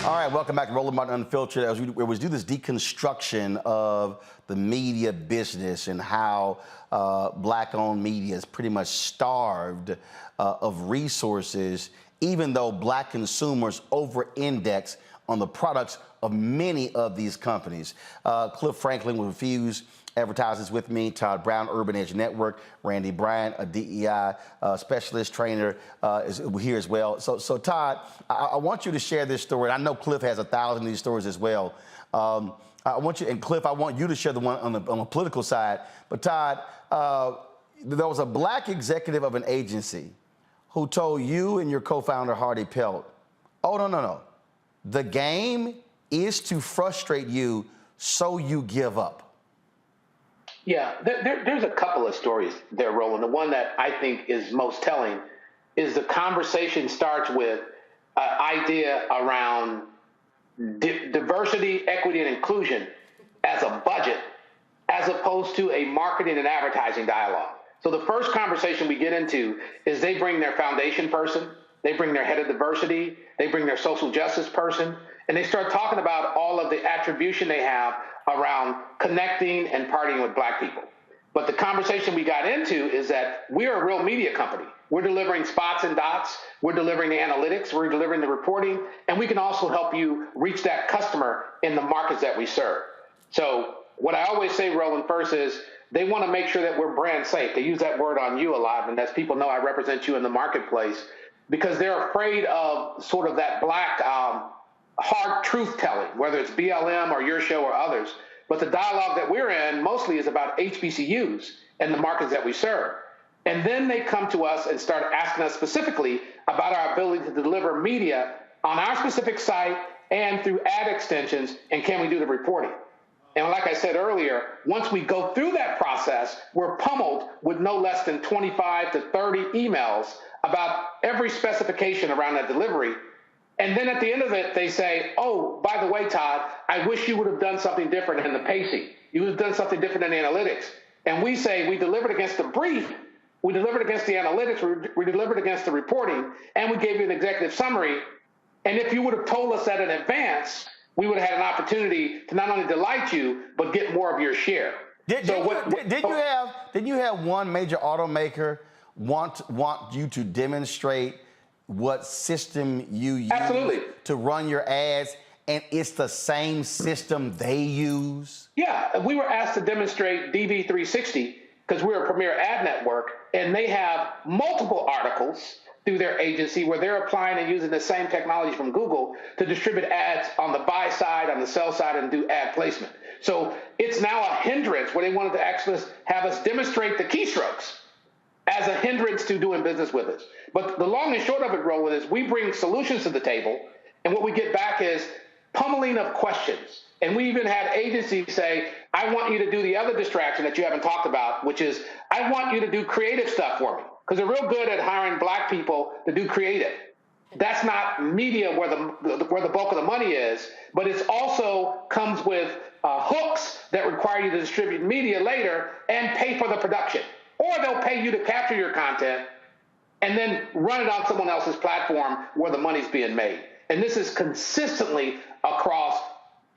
All right, welcome back to Roland Martin Unfiltered. As we do this deconstruction of the media business and how black-owned media is pretty much starved of resources, even though black consumers over-index on the products of many of these companies. Cliff Franklin with Refuse Advertises with me, Todd Brown, Urban Edge Network, Randy Bryant, a DEI specialist trainer, is here as well. So Todd, I want you to share this story. I know Cliff has 1,000 of these stories as well. I want you, and Cliff, I want you to share the one on the political side. But Todd, there was a black executive of an agency who told you and your co-founder, Hardy Pelt, oh, no. The game is to frustrate you so you give up. Yeah, there's a couple of stories there, Roland. The one that I think is most telling is the conversation starts with an idea around diversity, equity, and inclusion as a budget, as opposed to a marketing and advertising dialogue. So the first conversation we get into is they bring their foundation person, they bring their head of diversity, they bring their social justice person, and they start talking about all of the attribution they have around connecting and partying with black people. But the conversation we got into is that we're a real media company. We're delivering spots and dots. We're delivering the analytics. We're delivering the reporting. And we can also help you reach that customer in the markets that we serve. So what I always say, Roland, first is they want to make sure that we're brand safe. They use that word on you a lot. And as people know, I represent you in the marketplace because they're afraid of sort of that black hard truth telling, whether it's BLM or your show or others. But the dialogue that we're in mostly is about HBCUs and the markets that we serve. And then they come to us and start asking us specifically about our ability to deliver media on our specific site and through ad extensions, and can we do the reporting? And like I said earlier, once we go through that process, we're pummeled with no less than 25 to 30 emails about every specification around that delivery. And then at the end of it, they say, oh, by the way, Todd, I wish you would have done something different in the pacing. You would have done something different in the analytics. And we say we delivered against the brief, we delivered against the analytics, we delivered against the reporting, and we gave you an executive summary. And if you would have told us that in advance, we would have had an opportunity to not only delight you, but get more of your share. Did you have one major automaker want you to demonstrate what system you use to run your ads, and it's the same system they use? Yeah, we were asked to demonstrate DV360 because we're a premier ad network, and they have multiple articles through their agency where they're applying and using the same technology from Google to distribute ads on the buy side, on the sell side, and do ad placement. So it's now a hindrance where they wanted to actually have us demonstrate the keystrokes as a hindrance to doing business with us. But the long and short of it, Roland, is we bring solutions to the table, and what we get back is pummeling of questions. And we even had agencies say, I want you to do the other distraction that you haven't talked about, which is I want you to do creative stuff for me. Because they're real good at hiring black people to do creative. That's not media where the bulk of the money is, but it's also comes with hooks that require you to distribute media later and pay for the production. Or they'll pay you to capture your content and then run it on someone else's platform where the money's being made. And this is consistently across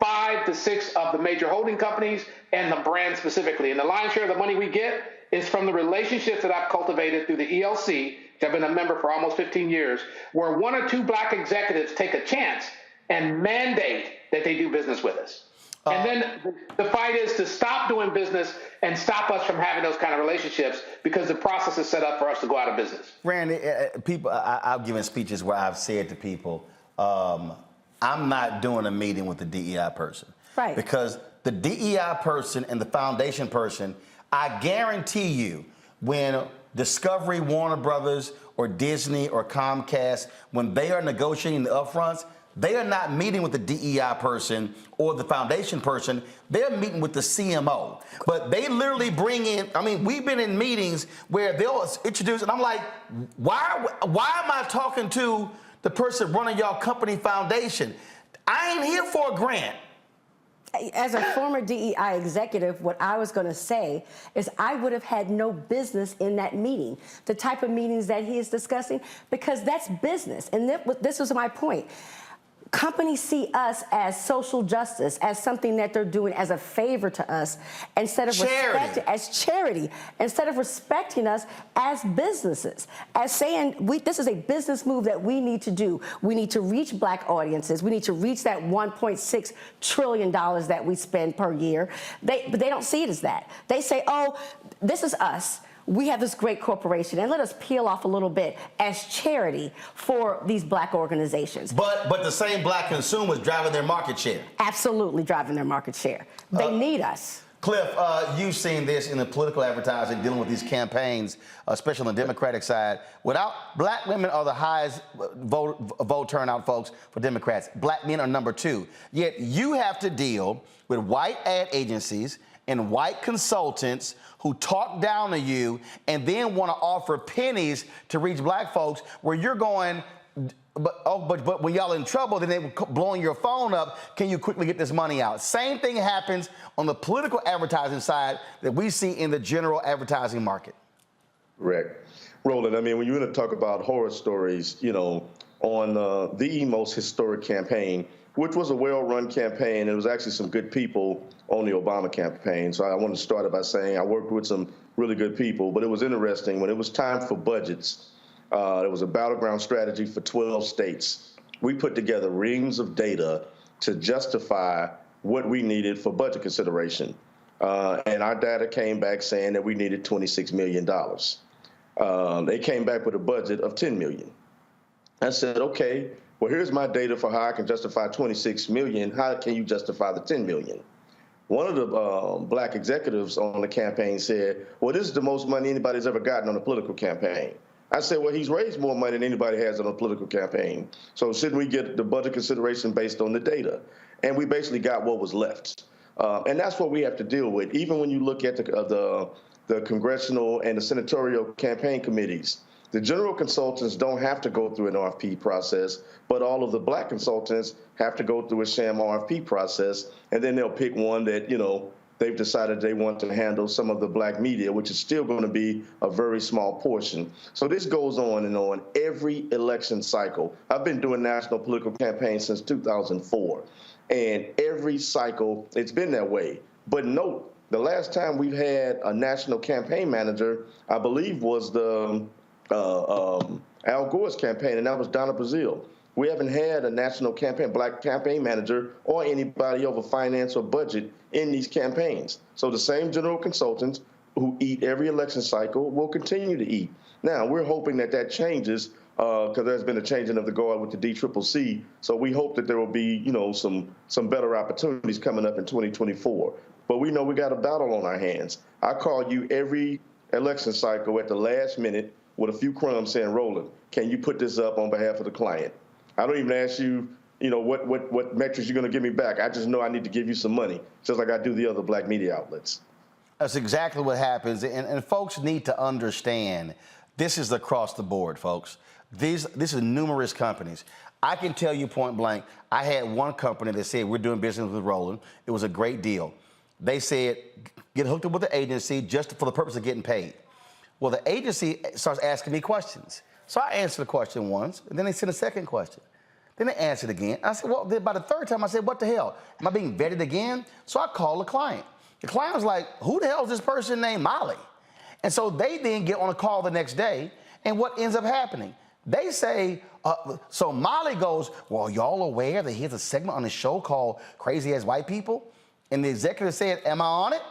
5 to 6 of the major holding companies and the brand specifically. And the lion's share of the money we get is from the relationships that I've cultivated through the ELC, which I've been a member for almost 15 years, where 1 or 2 black executives take a chance and mandate that they do business with us. And then the fight is to stop doing business and stop us from having those kind of relationships because the process is set up for us to go out of business. Randy, people, I've given speeches where I've said to people, I'm not doing a meeting with the DEI person. Right. Because the DEI person and the foundation person, I guarantee you, when Discovery, Warner Brothers, or Disney, or Comcast, when they are negotiating the upfronts, they are not meeting with the DEI person or the foundation person. They're meeting with the CMO. But they literally bring in, I mean, we've been in meetings where they'll introduce, and I'm like, why am I talking to the person running y'all company foundation? I ain't here for a grant. As a former DEI executive, what I was going to say is I would have had no business in that meeting, the type of meetings that he is discussing, because that's business. And this was my point. Companies see us as social justice, as something that they're doing as a favor to us, instead of charity, instead of respecting us as businesses, as saying this is a business move that we need to do. We need to reach black audiences. We need to reach that $1.6 trillion that we spend per year. But they don't see it as that. They say, oh, this is us. We have this great corporation, and let us peel off a little bit as charity for these black organizations. But the same black consumers driving their market share. Absolutely driving their market share. They need us. Cliff, you've seen this in the political advertising, dealing with these campaigns, especially on the Democratic side. Black women are the highest vote turnout folks for Democrats. Black men are number 2. Yet you have to deal with white ad agencies and white consultants who talk down to you and then want to offer pennies to reach black folks, where you're going, but when y'all in trouble, then they blowing your phone up. Can you quickly get this money out? Same thing happens on the political advertising side that we see in the general advertising market. Correct. Roland, I mean, when you want to talk about horror stories, you know, on the most historic campaign, which was a well-run campaign. It was actually some good people on the Obama campaign. So I want to start it by saying I worked with some really good people, but it was interesting. When it was time for budgets, there was a battleground strategy for 12 states. We put together reams of data to justify what we needed for budget consideration. And our data came back saying that we needed $26 million. They came back with a budget of $10 million. I said, okay, well, here's my data for how I can justify $26 million. How can you justify the $10 million? One of the black executives on the campaign said, well, this is the most money anybody's ever gotten on a political campaign. I said, well, he's raised more money than anybody has on a political campaign. So shouldn't we get the budget consideration based on the data? And we basically got what was left. And that's what we have to deal with. Even when you look at the congressional and the senatorial campaign committees, the general consultants don't have to go through an RFP process, but all of the black consultants have to go through a sham RFP process, and then they'll pick one that, you know, they've decided they want to handle some of the black media, which is still going to be a very small portion. So this goes on and on every election cycle. I've been doing national political campaigns since 2004, and every cycle it's been that way. But note, the last time we've had a national campaign manager, I believe, was the Al Gore's campaign, and that was Donna Brazile. We haven't had a national black campaign manager or anybody over finance or budget in these campaigns. So the same general consultants who eat every election cycle will continue to eat. Now, we're hoping that changes because there's been a changing of the guard with the DCCC. So we hope that there will be, you know, some better opportunities coming up in 2024. But we know we got a battle on our hands. I call you every election cycle at the last minute with a few crumbs saying, Roland, can you put this up on behalf of the client? I don't even ask you what metrics you're going to give me back. I just know I need to give you some money, just like I do the other black media outlets. That's exactly what happens. And folks need to understand this is across the board, folks. This is numerous companies. I can tell you point blank, I had one company that said, we're doing business with Roland. It was a great deal. They said, get hooked up with the agency just for the purpose of getting paid. Well, the agency starts asking me questions. So I answered the question once, and then they sent a second question. Then they answered again. I said, well, by the third time, I said, what the hell? Am I being vetted again? So I called the client. The client was like, who the hell is this person named Molly? And so they then get on a call the next day, and what ends up happening? They say, so Molly goes, well, y'all aware that he has a segment on his show called Crazy Ass White People? And the executive said, am I on it?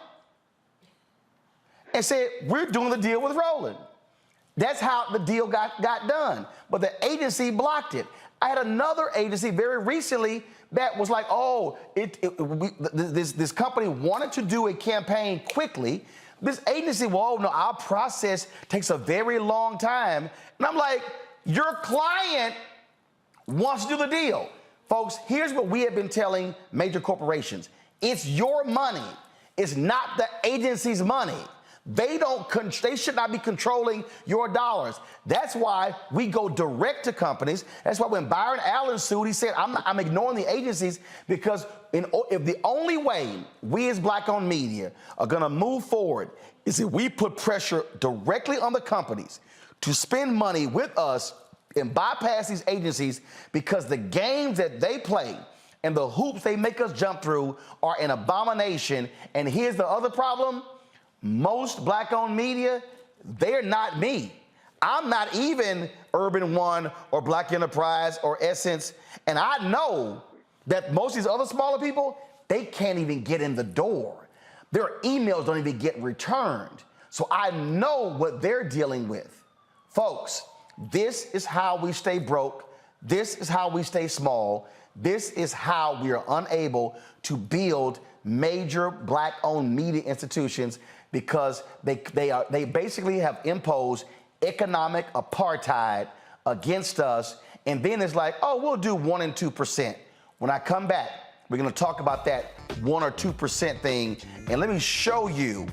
And said, we're doing the deal with Roland. That's how the deal got done. But the agency blocked it. I had another agency very recently that was like, oh, this company wanted to do a campaign quickly. This agency, well, no, our process takes a very long time. And I'm like, your client wants to do the deal. Folks, here's what we have been telling major corporations. It's your money. It's not the agency's money. They should not be controlling your dollars. That's why we go direct to companies. That's why when Byron Allen sued, he said, I'm ignoring the agencies because if the only way we as black-owned media are gonna move forward is if we put pressure directly on the companies to spend money with us and bypass these agencies because the games that they play and the hoops they make us jump through are an abomination. And here's the other problem. Most black-owned media, they're not me. I'm not even Urban One or Black Enterprise or Essence. And I know that most of these other smaller people, they can't even get in the door. Their emails don't even get returned. So I know what they're dealing with. Folks, this is how we stay broke. This is how we stay small. This is how we are unable to build major black-owned media institutions because they basically have imposed economic apartheid against us. And then it's like, oh, we'll do 1% and 2%. When I come back, we're gonna talk about that 1 or 2% thing. And let me show you,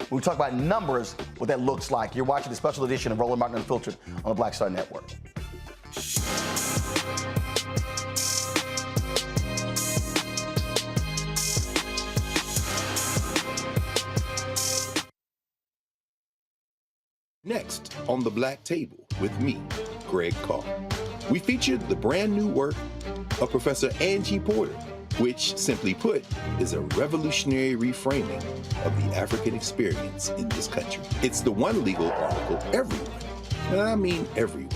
when we talk about numbers, what that looks like. You're watching the special edition of Roland Martin Unfiltered on the Black Star Network. Next on The Black Table with me, Greg Carr. We featured the brand new work of Professor Angie Porter, which, simply put, is a revolutionary reframing of the African experience in this country. It's the one legal article everyone, and I mean everyone,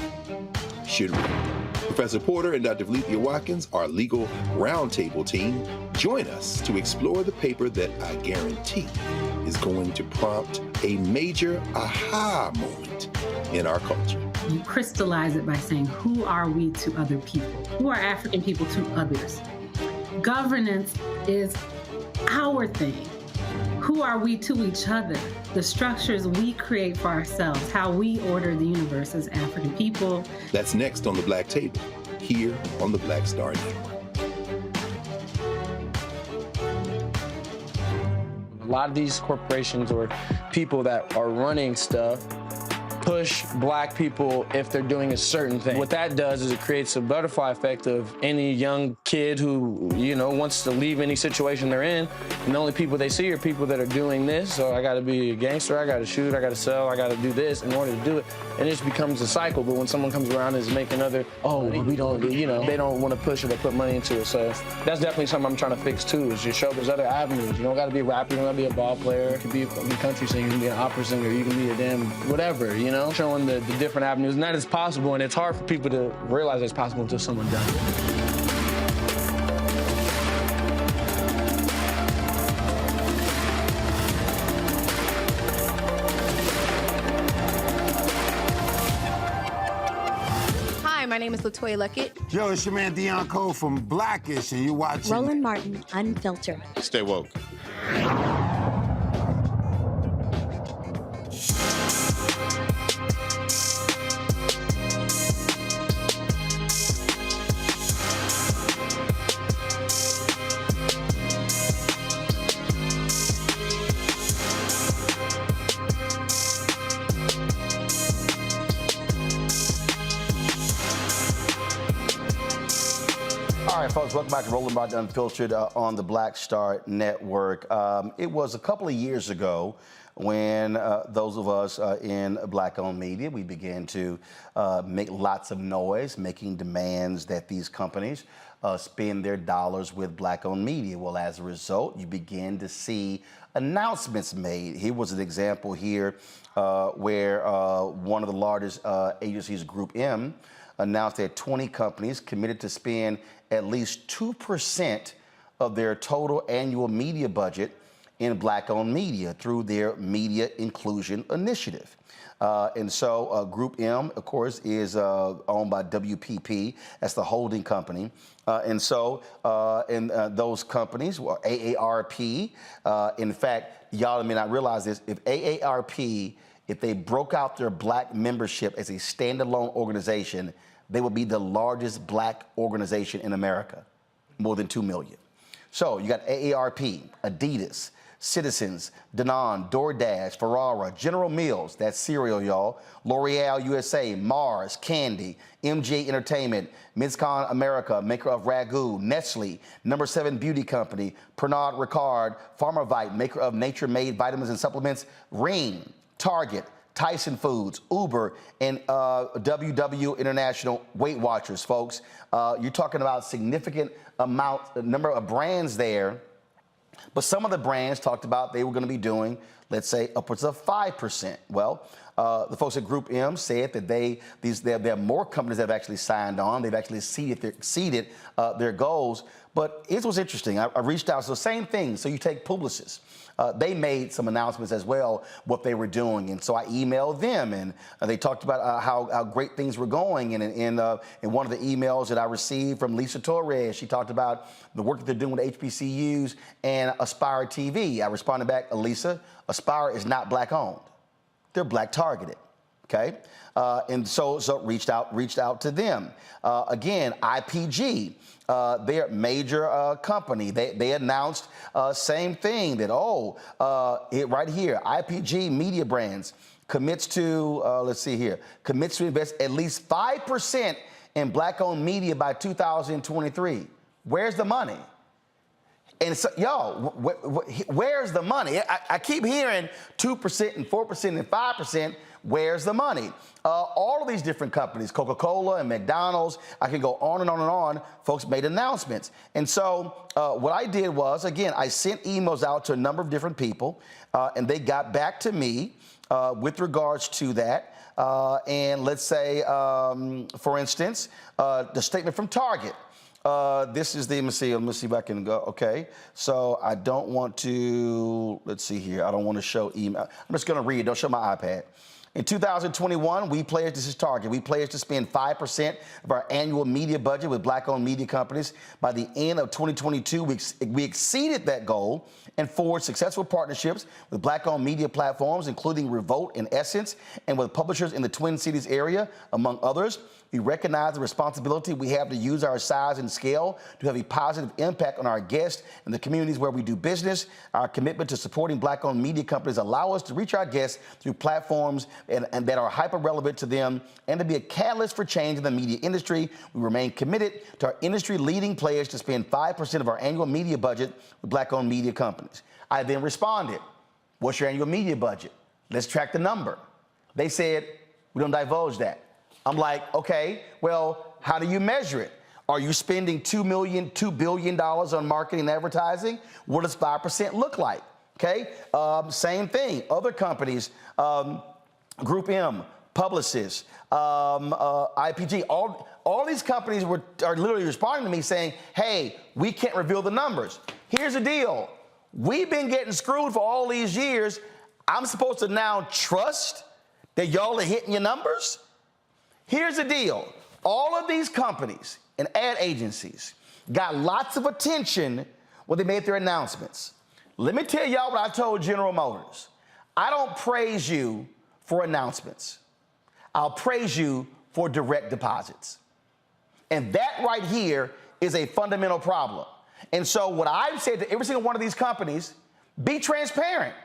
should read. Professor Porter and Dr. Valencia Watkins, our legal roundtable team, join us to explore the paper that I guarantee is going to prompt a major aha moment in our culture. You crystallize it by saying, who are we to other people? Who are African people to others? Governance is our thing. Who are we to each other? The structures we create for ourselves, how we order the universe as African people. That's next on The Black Table, here on the Black Star Network. A lot of these corporations or people that are running stuff push black people if they're doing a certain thing. What that does is it creates a butterfly effect of any young kid who, wants to leave any situation they're in, and the only people they see are people that are doing this. So I gotta be a gangster, I gotta shoot, I gotta sell, I gotta do this in order to do it. And it just becomes a cycle. But when someone comes around and is making we don't, they don't wanna push it or put money into it. So that's definitely something I'm trying to fix too, is just show there's other avenues. You don't gotta be a rapper, you don't gotta be a ball player, you can be a country singer, you can be an opera singer, you can be a damn whatever, showing the different avenues. And that is possible, and it's hard for people to realize it's possible until someone does it. Hi, my name is LaToya Luckett. Yo, it's your man Dion Cole from Blackish, and you're watching Roland Martin Unfiltered. Stay woke. folks, welcome back to Roland Martin Unfiltered on the Black Star Network. It was a couple of years ago when those of us in Black-owned media, we began to make lots of noise, making demands that these companies spend their dollars with Black-owned media. Well, as a result, you begin to see announcements made. Here was an example here where one of the largest agencies, Group M, announced that 20 companies committed to spend at least 2% of their total annual media budget in Black-owned media through their Media Inclusion Initiative. And so Group M, of course, is owned by WPP. That's the holding company. And so those companies, well, AARP, in fact, y'all may not realize this, if AARP, if they broke out their Black membership as a standalone organization, they would be the largest Black organization in America, more than 2 million. So you got AARP, Adidas, Citizens, Danone, DoorDash, Ferrara, General Mills, that's cereal, y'all, L'Oreal USA, Mars, Candy, MGA Entertainment, Mizcon America, maker of Ragu, Nestle, No. 7 Beauty Company, Pernod Ricard, Pharmavite, maker of nature-made vitamins and supplements, Ring, Target, Tyson Foods, Uber, and WW International, Weight Watchers, folks. You're talking about significant number of brands there. But some of the brands talked about they were going to be doing, let's say, upwards of 5%. Well, the folks at Group M said that there are more companies that have actually signed on. They've actually exceeded their goals. But it was interesting. I reached out. So same thing. So you take Publicis. They made some announcements as well, what they were doing. And so I emailed them, and they talked about how great things were going. And in one of the emails that I received from Lisa Torres, she talked about the work that they're doing with HBCUs and Aspire TV. I responded back, Lisa, Aspire is not Black-owned. They're Black targeted. Okay, and so reached out to them. Again, IPG, their major company, they announced same thing that right here, IPG Media Brands commits to commits to invest at least 5% in Black-owned media by 2023. Where's the money? And so, y'all, where's the money? I keep hearing 2% and 4% and 5%. Where's the money? All of these different companies, Coca-Cola and McDonald's, I can go on and on and on, folks made announcements. And so what I did was, again, I sent emails out to a number of different people, and they got back to me with regards to that. And let's say, for instance, the statement from Target. This is the, let me see if I can go, okay. So I don't want to, let's see here, I don't want to show email. I'm just going to read, don't show my iPad. In 2021, this is Target, we pledged to spend 5% of our annual media budget with Black-owned media companies. By the end of 2022, we exceeded that goal and forged successful partnerships with Black-owned media platforms, including Revolt and Essence, and with publishers in the Twin Cities area, among others. We recognize the responsibility we have to use our size and scale to have a positive impact on our guests and the communities where we do business. Our commitment to supporting Black-owned media companies allow us to reach our guests through platforms and that are hyper-relevant to them and to be a catalyst for change in the media industry. We remain committed to our industry-leading pledge to spend 5% of our annual media budget with Black-owned media companies. I then responded, what's your annual media budget? Let's track the number. They said, we don't divulge that. I'm like, okay, well, how do you measure it? Are you spending $2 billion on marketing and advertising? What does 5% look like? Okay, same thing. Other companies, Group M, Publicis, IPG, all these companies are literally responding to me saying, hey, we can't reveal the numbers. Here's the deal. We've been getting screwed for all these years. I'm supposed to now trust that y'all are hitting your numbers? Here's the deal. All of these companies and ad agencies got lots of attention when they made their announcements. Let me tell y'all what I told General Motors. I don't praise you for announcements. I'll praise you for direct deposits. And that right here is a fundamental problem. And so what I've said to every single one of these companies, be transparent.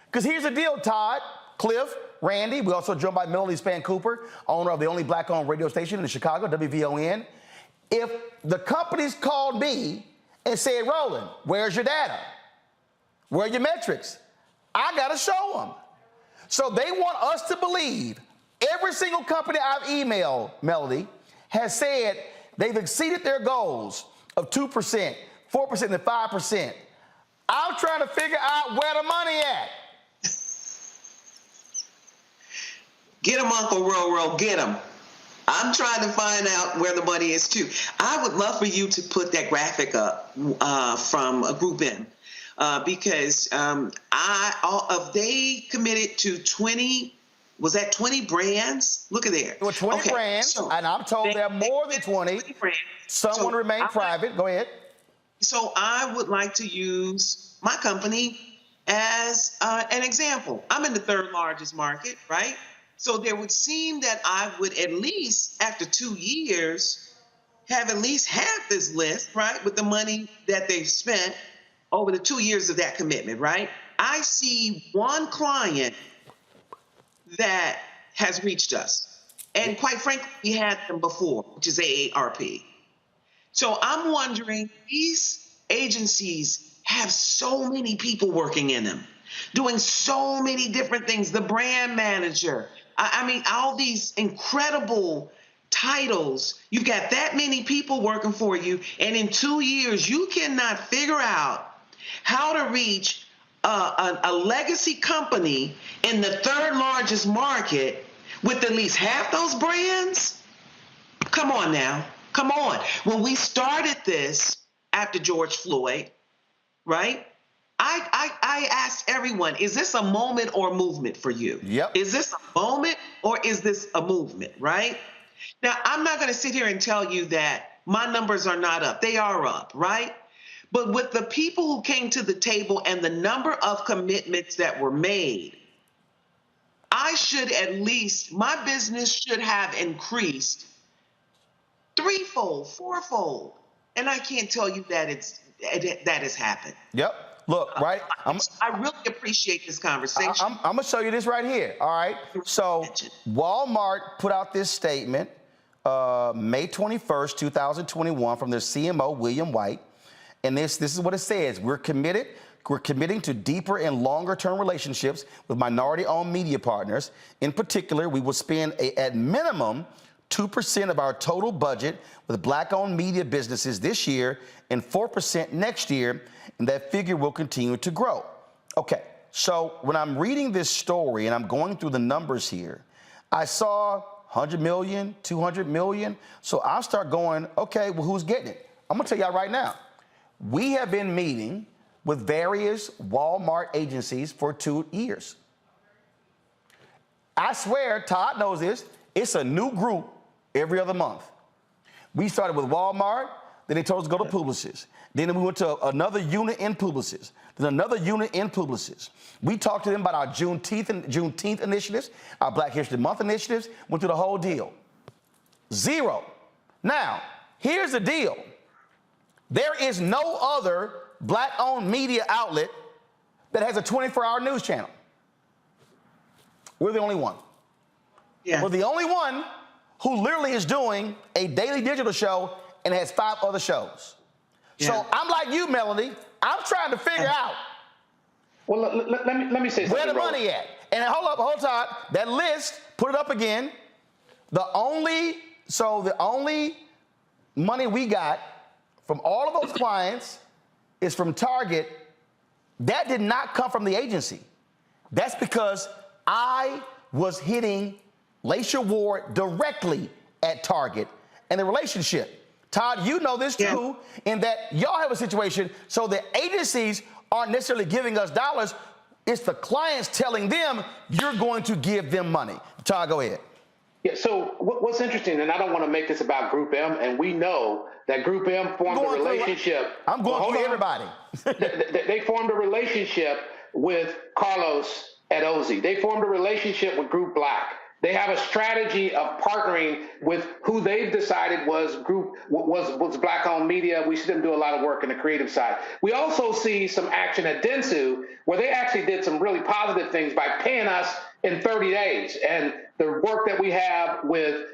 Because here's the deal, Todd, Cliff, Randy. We also joined by Melody Span Cooper, owner of the only Black-owned radio station in Chicago, WVON. If the companies called me and said, Roland, where's your data? Where are your metrics? I got to show them. So they want us to believe every single company I've emailed, Melody, has said they've exceeded their goals of 2%, 4%, and 5%. I'm trying to figure out where the money at. Get them, Uncle Roro, get them. I'm trying to find out where the money is too. I would love for you to put that graphic up from Group M because they committed to 20. Was that 20 brands? Look at there. There were 20 brands, and I'm told there are more than 20. Some want to remain private. Go ahead. So I would like to use my company as an example. I'm in the third largest market, right? So there would seem that I would at least, after 2 years, have at least half this list, right, with the money that they've spent over the 2 years of that commitment, right? I see one client that has reached us. And quite frankly, we had them before, which is AARP. So I'm wondering, these agencies have so many people working in them, doing so many different things. The brand manager, I mean, all these incredible titles. You've got that many people working for you, and in 2 years, you cannot figure out how to reach a legacy company in the third largest market with at least half those brands? Come on now. Come on. When we started this after George Floyd, right? I asked everyone, is this a moment or a movement for you? Yep. Is this a moment or is this a movement, right? Now, I'm not going to sit here and tell you that my numbers are not up. They are up, right? But with the people who came to the table and the number of commitments that were made, I should at least, my business should have increased threefold, fourfold. And I can't tell you that that has happened. Yep. Look, right? I really appreciate this conversation. I'm going to show you this right here, all right? So Walmart put out this statement May 21st, 2021 from their CMO, William White. And this is what it says. We're committing to deeper and longer-term relationships with minority-owned media partners. In particular, we will spend at minimum 2% of our total budget with Black-owned media businesses this year and 4% next year, and that figure will continue to grow. Okay, so when I'm reading this story and I'm going through the numbers here, I saw 100 million, 200 million. So I'll start going, okay, well, who's getting it? I'm gonna tell y'all right now. We have been meeting with various Walmart agencies for 2 years. I swear, Todd knows this, it's a new group every other month. We started with Walmart, then they told us to go to Publicis. Then we went to another unit in Publicis, then another unit in Publicis. We talked to them about our Juneteenth initiatives, our Black History Month initiatives, went through the whole deal. Zero. Now, here's the deal. There is no other Black-owned media outlet that has a 24-hour news channel. We're the only one. Yeah. We're the only one who literally is doing a daily digital show and has 5 other shows. Yeah. So I'm like you, Melanie. I'm trying to figure out. Well, let me say something. Where the money at? And hold on. That list, put it up again. The only money we got from all of those clients is from Target. That did not come from the agency. That's because I was hitting Laisha Ward directly at Target and the relationship. Todd, you know this too, in that y'all have a situation, so the agencies aren't necessarily giving us dollars, it's the clients telling them you're going to give them money. Todd, go ahead. Yeah, so what's interesting, and I don't want to make this about Group M, and we know that Group M formed a relationship. I'm going through everybody. They formed a relationship with Carlos at Ozzy. They formed a relationship with Group Black. They have a strategy of partnering with who they've decided was Black-owned media. We see them do a lot of work in the creative side. We also see some action at Dentsu, where they actually did some really positive things by paying us in 30 days. And the work that we have with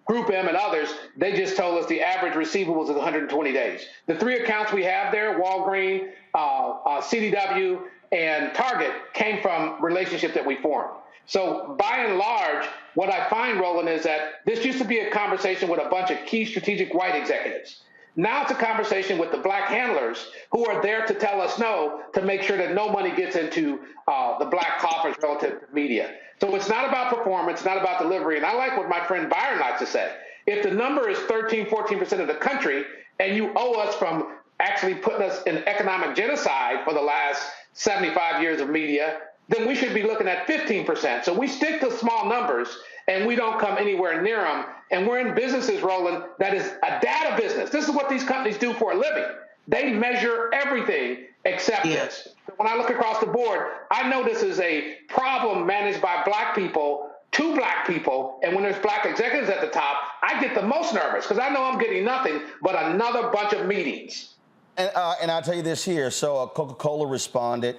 Group M and others, they just told us the average receivables is 120 days. The 3 accounts we have there, Walgreens, CDW, and Target, came from relationships that we formed. So by and large, what I find, Roland, is that this used to be a conversation with a bunch of key strategic white executives. Now it's a conversation with the Black handlers who are there to tell us no, to make sure that no money gets into the Black coffers relative to media. So it's not about performance, it's not about delivery. And I like what my friend Byron likes to say. If the number is 13, 14% of the country, and you owe us from actually putting us in economic genocide for the last 75 years of media, then we should be looking at 15%. So we stick to small numbers, and we don't come anywhere near them. And we're in businesses, Roland, that is a data business. This is what these companies do for a living. They measure everything except this. When I look across the board, I know this is a problem managed by Black people to Black people. And when there's Black executives at the top, I get the most nervous because I know I'm getting nothing but another bunch of meetings. And I'll tell you this here. So Coca-Cola responded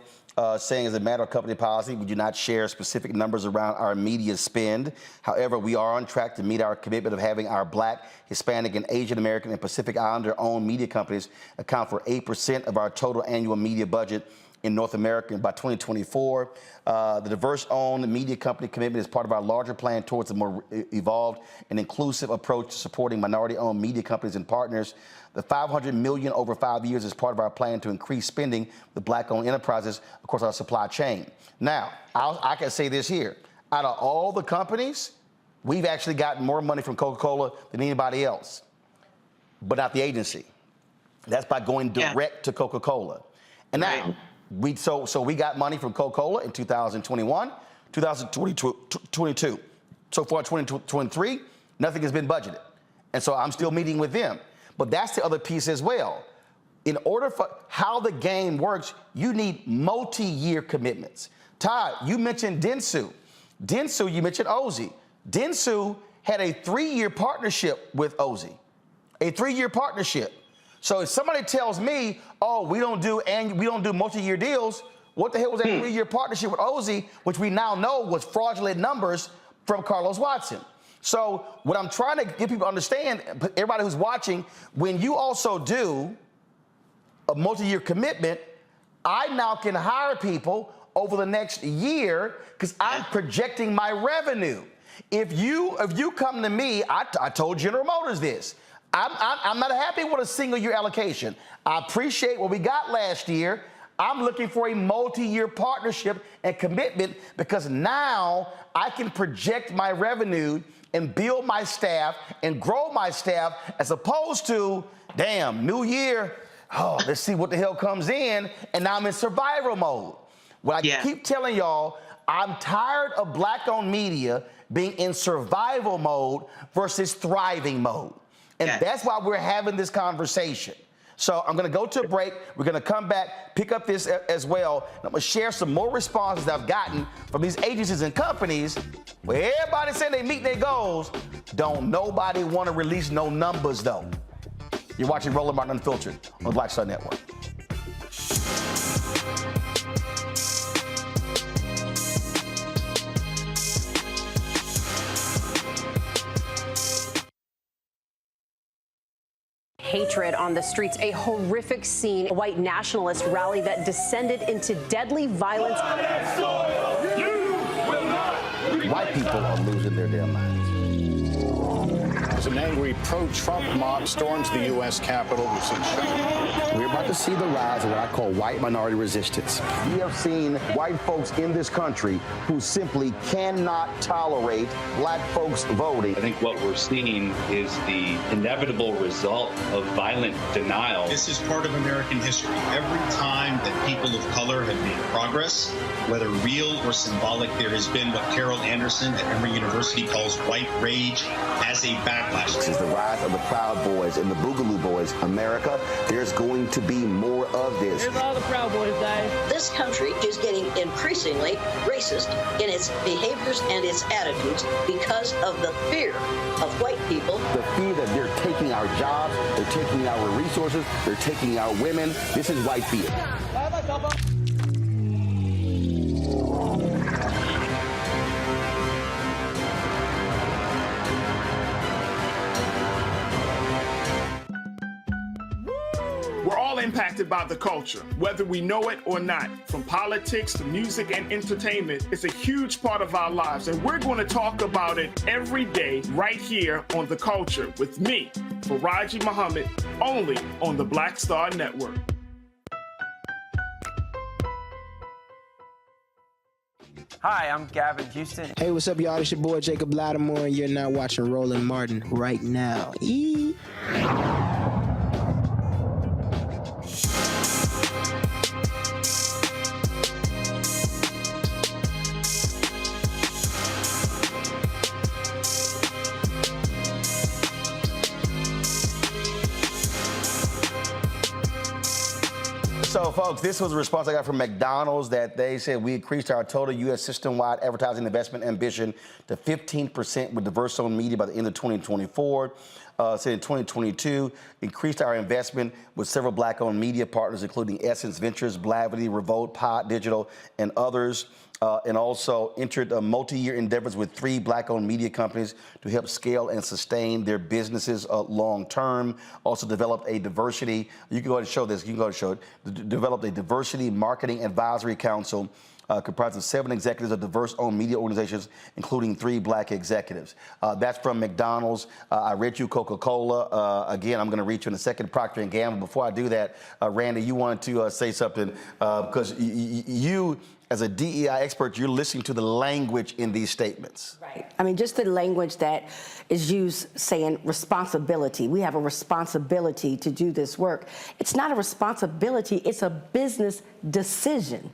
saying, as a matter of company policy, we do not share specific numbers around our media spend. However, we are on track to meet our commitment of having our Black, Hispanic, and Asian American and Pacific Islander-owned media companies account for 8% of our total annual media budget in North America by 2024. The diverse-owned media company commitment is part of our larger plan towards a more evolved and inclusive approach to supporting minority-owned media companies and partners. The $500 million over 5 years is part of our plan to increase spending with Black-owned enterprises across our supply chain. Now, I can say this here. Out of all the companies, we've actually gotten more money from Coca-Cola than anybody else, but not the agency. That's by going direct to Coca-Cola. And now, we got money from Coca-Cola in 2021, 2022. So far, 2023, nothing has been budgeted. And so I'm still meeting with them. But that's the other piece as well. In order for how the game works, you need multi-year commitments. Todd, you mentioned Dentsu. Dentsu, you mentioned Ozy. Dentsu had a 3-year partnership with Ozy, a 3-year partnership. So if somebody tells me, oh, we don't do multi-year deals, what the hell was that 3-year partnership with Ozy, which we now know was fraudulent numbers from Carlos Watson? So what I'm trying to get people to understand, everybody who's watching, when you also do a multi-year commitment, I now can hire people over the next year because I'm projecting my revenue. If you come to me, I told General Motors this. I'm not happy with a single year allocation. I appreciate what we got last year. I'm looking for a multi-year partnership and commitment because now I can project my revenue and build my staff and grow my staff as opposed to, damn, new year, oh, let's see what the hell comes in, and now I'm in survival mode. What I keep telling y'all, I'm tired of Black-owned media being in survival mode versus thriving mode. And that's why we're having this conversation. So I'm going to go to a break. We're going to come back, pick up this as well. And I'm going to share some more responses that I've gotten from these agencies and companies where everybody saying they meet their goals. Don't nobody want to release no numbers, though. You're watching Roland Martin Unfiltered on the Black Star Network. Hatred on the streets, a horrific scene, a white nationalist rally that descended into deadly violence. White people are losing their damn minds. As an angry pro-Trump mob storms the U.S. Capitol, we're about to see the rise of what I call white minority resistance. We have seen white folks in this country who simply cannot tolerate Black folks voting. I think what we're seeing is the inevitable result of violent denial. This is part of American history. Every time that people of color have made progress, whether real or symbolic, there has been what Carol Anderson at Emory University calls white rage as a backdrop. backlash. This is the rise of the Proud Boys and the Boogaloo Boys. America, there's going to be more of this. Here's all the Proud Boys, guys. This country is getting increasingly racist in its behaviors and its attitudes because of the fear of white people. The fear that they're taking our jobs, they're taking our resources, they're taking our women. This is white fear. We're all impacted by the culture, whether we know it or not. From politics to music and entertainment, it's a huge part of our lives, and we're going to talk about it every day right here on The Culture with me, Faraji Muhammad, only on the Black Star Network. Hi, I'm Gavin Houston. Hey, what's up, y'all? It's your boy Jacob Lattimore, and you're now watching Roland Martin right now. So, folks, this was a response I got from McDonald's that they said we increased our total U.S. system-wide advertising investment ambition to 15% with diverse-owned media by the end of 2024. Said in 2022, increased our investment with several Black-owned media partners, including Essence Ventures, Blavity, Revolt, Pod Digital, and others. And also entered multi-year endeavors with 3 Black-owned media companies to help scale and sustain their businesses long-term. Also developed a diversity, you can go ahead and show this, you can go ahead and show it, developed a diversity marketing advisory council comprised of 7 executives of diverse-owned media organizations, including 3 Black executives. That's from McDonald's. I read you Coca-Cola. Again, I'm going to read you in a second, Procter & Gamble. Before I do that, Randy, you wanted to say something because you, as a DEI expert, you're listening to the language in these statements. Right. I mean, just the language that is used saying responsibility. We have a responsibility to do this work. It's not a responsibility, it's a business decision.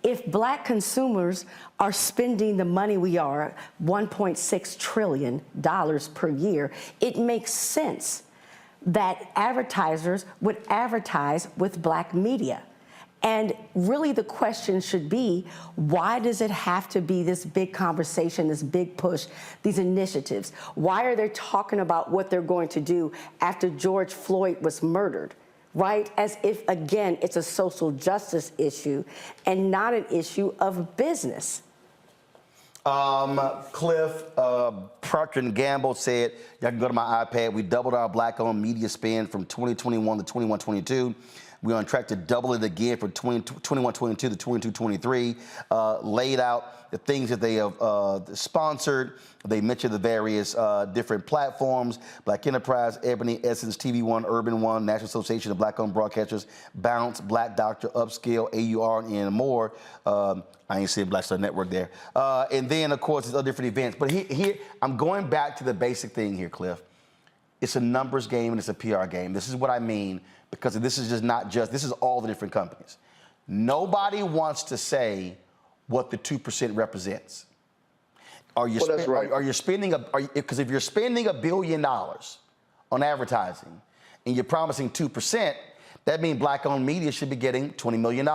If Black consumers are spending the money we are, $1.6 trillion per year, it makes sense that advertisers would advertise with Black media. And really the question should be, why does it have to be this big conversation, this big push, these initiatives? Why are they talking about what they're going to do after George Floyd was murdered? Right? As if, again, it's a social justice issue and not an issue of business. Cliff, Procter & Gamble said, y'all can go to my iPad, we doubled our Black-owned media spend from 2021 to 21-22. We're on track to double it again for 21-22 to 22-23. Laid out the things that they have sponsored. They mentioned the various different platforms: Black Enterprise, Ebony, Essence, TV One, Urban One, National Association of Black-owned Broadcasters, Bounce, Black Doctor, Upscale, AUR, and more. I ain't seeing Black Star Network there. And then, of course, there's other different events. But here, I'm going back to the basic thing here, Cliff. It's a numbers game and it's a PR game. This is what I mean, because this is just not just, this is all the different companies. Nobody wants to say what the 2% represents. Are you, that's right. Are you spending, because if you're spending $1 billion on advertising and you're promising 2%, that means Black-owned media should be getting $20 million.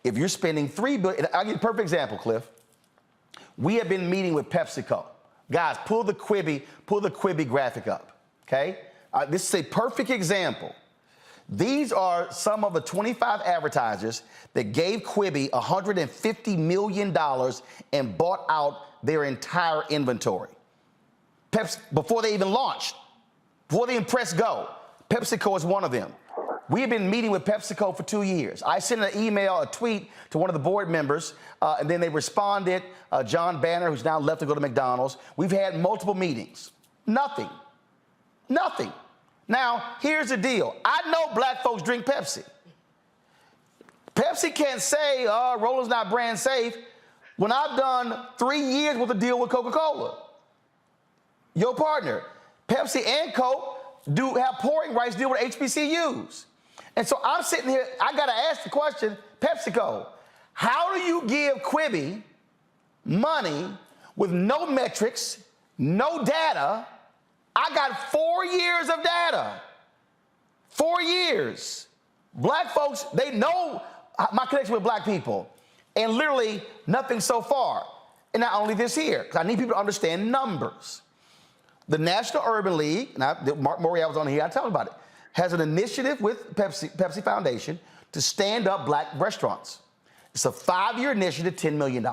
If you're spending $3 billion, I'll give you a perfect example, Cliff. We have been meeting with PepsiCo. Guys, pull the Quibi graphic up. Okay? This is a perfect example. These are some of the 25 advertisers that gave Quibi $150 million and bought out their entire inventory. Before they even launched, before they press go, PepsiCo is one of them. We have been meeting with PepsiCo for 2 years. I sent an email, a tweet to one of the board members, and then they responded. John Banner, who's now left to go to McDonald's. We've had multiple meetings. Nothing. Now, here's the deal. I know Black folks drink Pepsi. Pepsi can't say, Roland's not brand safe, when I've done 3 years with a deal with Coca-Cola. Your partner. Pepsi and Coke do have pouring rights deal with HBCUs. And so I'm sitting here, I gotta ask the question, PepsiCo, how do you give Quibi money with no metrics, no data, I got 4 years of data. 4 years. Black folks, they know my connection with black people, and literally nothing so far. And not only this here, because I need people to understand numbers. The National Urban League, and Mark Morial was on here, I tell him about it, has an initiative with Pepsi Foundation to stand up black restaurants. It's a 5-year initiative, $10 million.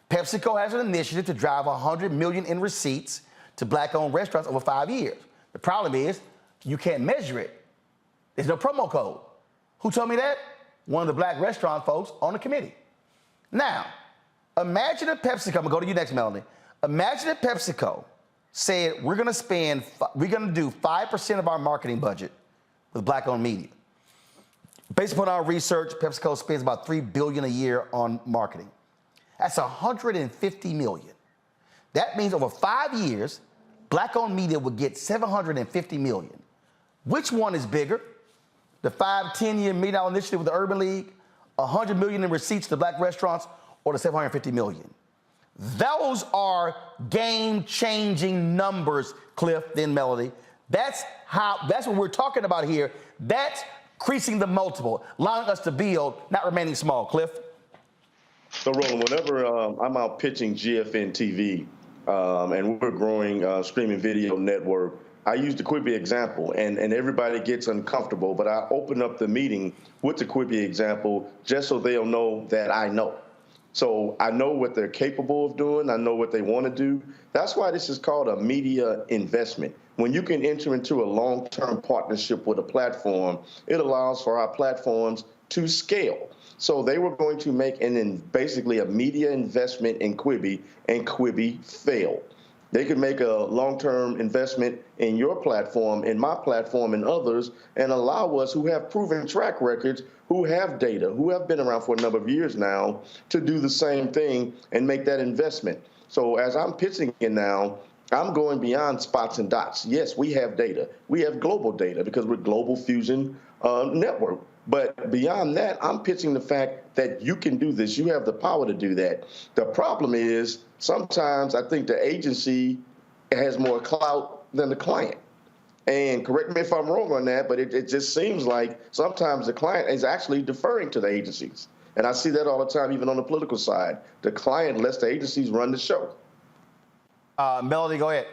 PepsiCo has an initiative to drive $100 million in receipts to black-owned restaurants over 5 years. The problem is you can't measure it. There's no promo code. Who told me that? One of the black restaurant folks on the committee. Now, imagine if PepsiCo, I'm gonna go to you next, Melanie. Imagine if PepsiCo said we're gonna do 5% of our marketing budget with black-owned media. Based upon our research, PepsiCo spends about $3 billion a year on marketing. That's $150 million. That means over 5 years, black-owned media would get $750 million. Which one is bigger? The 5-10-year $1 million initiative with the Urban League, $100 million in receipts to black restaurants, or the $750 million? Those are game-changing numbers, Cliff, then Melody. That's what we're talking about here. That's increasing the multiple, allowing us to build, not remaining small. Cliff? So, Roland, whenever I'm out pitching GFN TV and we're growing streaming video network, I use the Quibi example, and everybody gets uncomfortable, but I open up the meeting with the Quibi example just so they'll know that I know. So I know what they're capable of doing. I know what they want to do. That's why this is called a media investment. When you can enter into a long-term partnership with a platform, it allows for our platforms to scale. So they were going to make basically a media investment in Quibi, and Quibi failed. They could make a long-term investment in your platform, in my platform, and others, and allow us who have proven track records, who have data, who have been around for a number of years now, to do the same thing and make that investment. So as I'm pitching it now, I'm going beyond spots and dots. Yes, we have data. We have global data because we're Global Fusion Network. But beyond that, I'm pitching the fact that you can do this. You have the power to do that. The problem is sometimes I think the agency has more clout than the client. And correct me if I'm wrong on that, but it just seems like sometimes the client is actually deferring to the agencies. And I see that all the time, even on the political side. The client lets the agencies run the show. Melody, go ahead.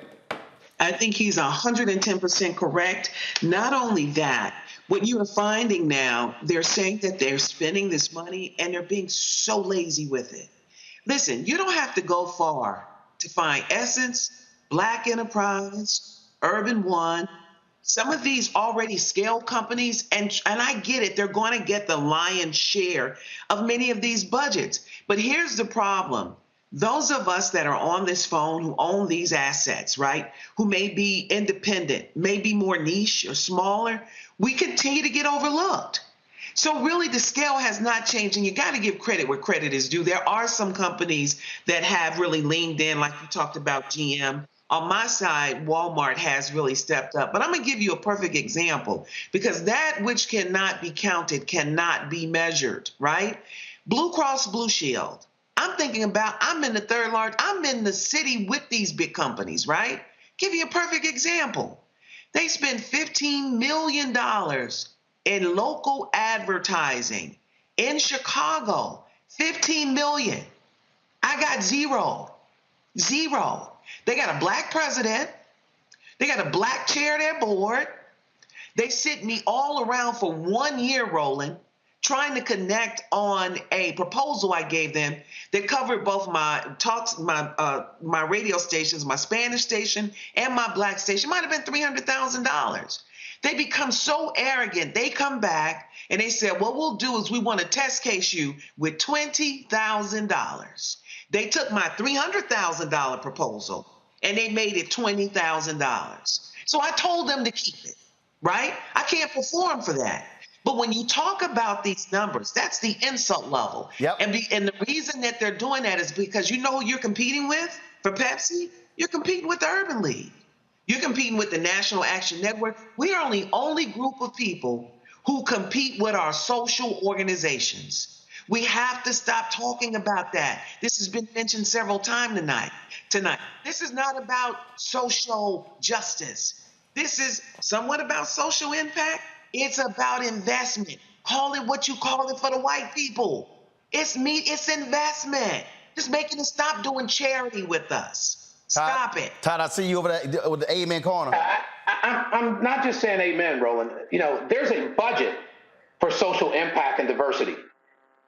I think he's 110% correct. Not only that, what you are finding now, they're saying that they're spending this money and they're being so lazy with it. Listen, you don't have to go far to find Essence, Black Enterprise, Urban One, some of these already scaled companies, and I get it, they're going to get the lion's share of many of these budgets. But here's the problem. Those of us that are on this phone who own these assets, right, who may be independent, may be more niche or smaller, we continue to get overlooked. So really the scale has not changed, and you got to give credit where credit is due. There are some companies that have really leaned in, like you talked about GM. On my side, Walmart has really stepped up. But I'm going to give you a perfect example, because that which cannot be counted cannot be measured, right? Blue Cross Blue Shield. I'm thinking about, I'm in the third large, I'm in the city with these big companies, right? Give you a perfect example. They spend $15 million in local advertising in Chicago. 15 million. I got zero. Zero. They got a black president. They got a black chair of their board. They sent me all around for 1 year, Roland, trying to connect on a proposal I gave them that covered both my talks, my radio stations, my Spanish station, and my black station. Might have been $300,000. They become so arrogant. They come back and they said, what we'll do is we want to test case you with $20,000. They took my $300,000 proposal and they made it $20,000. So I told them to keep it, right? I can't perform for that. But when you talk about these numbers, that's the insult level. Yep. And the reason that they're doing that is because you know who you're competing with for Pepsi? You're competing with the Urban League. You're competing with the National Action Network. We are the only group of people who compete with our social organizations. We have to stop talking about that. This has been mentioned several times tonight. tonight. This is not about social justice. This is somewhat about social impact. It's about investment. Call it what you call it for the white people. It's investment. Just making it stop doing charity with us. Stop it. Todd, I see you over there with the amen corner. I'm not just saying amen, Roland. You know, there's a budget for social impact and diversity.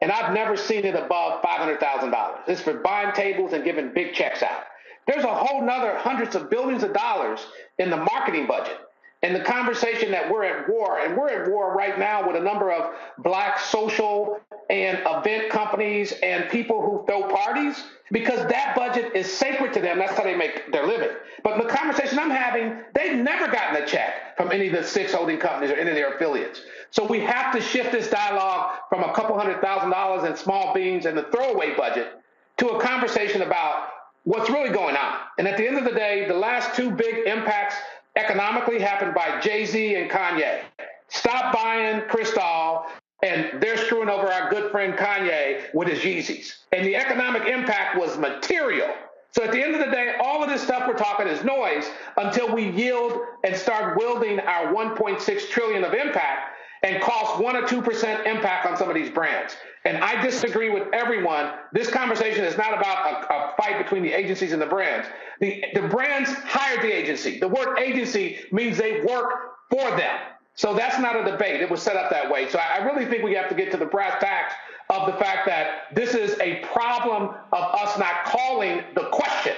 And I've never seen it above $500,000. It's for buying tables and giving big checks out. There's a whole nother hundreds of billions of dollars in the marketing budget. And the conversation that we're at war, and we're at war right now with a number of Black social and event companies and people who throw parties, because that budget is sacred to them. That's how they make their living. But the conversation I'm having, they've never gotten a check from any of the 6 holding companies or any of their affiliates. So we have to shift this dialogue from a couple $100,000 in small beans and the throwaway budget to a conversation about what's really going on. And at the end of the day, the last 2 big impacts economically happened by Jay-Z and Kanye. Stop buying Cristal, and they're screwing over our good friend Kanye with his Yeezys. And the economic impact was material. So at the end of the day, all of this stuff we're talking is noise until we yield and start wielding our 1.6 trillion of impact and cost 1 or 2% impact on some of these brands. And I disagree with everyone. This conversation is not about a fight between the agencies and the brands. The brands hired the agency. The word agency means they work for them. So that's not a debate. It was set up that way. So I really think we have to get to the brass tacks of the fact that this is a problem of us not calling the question.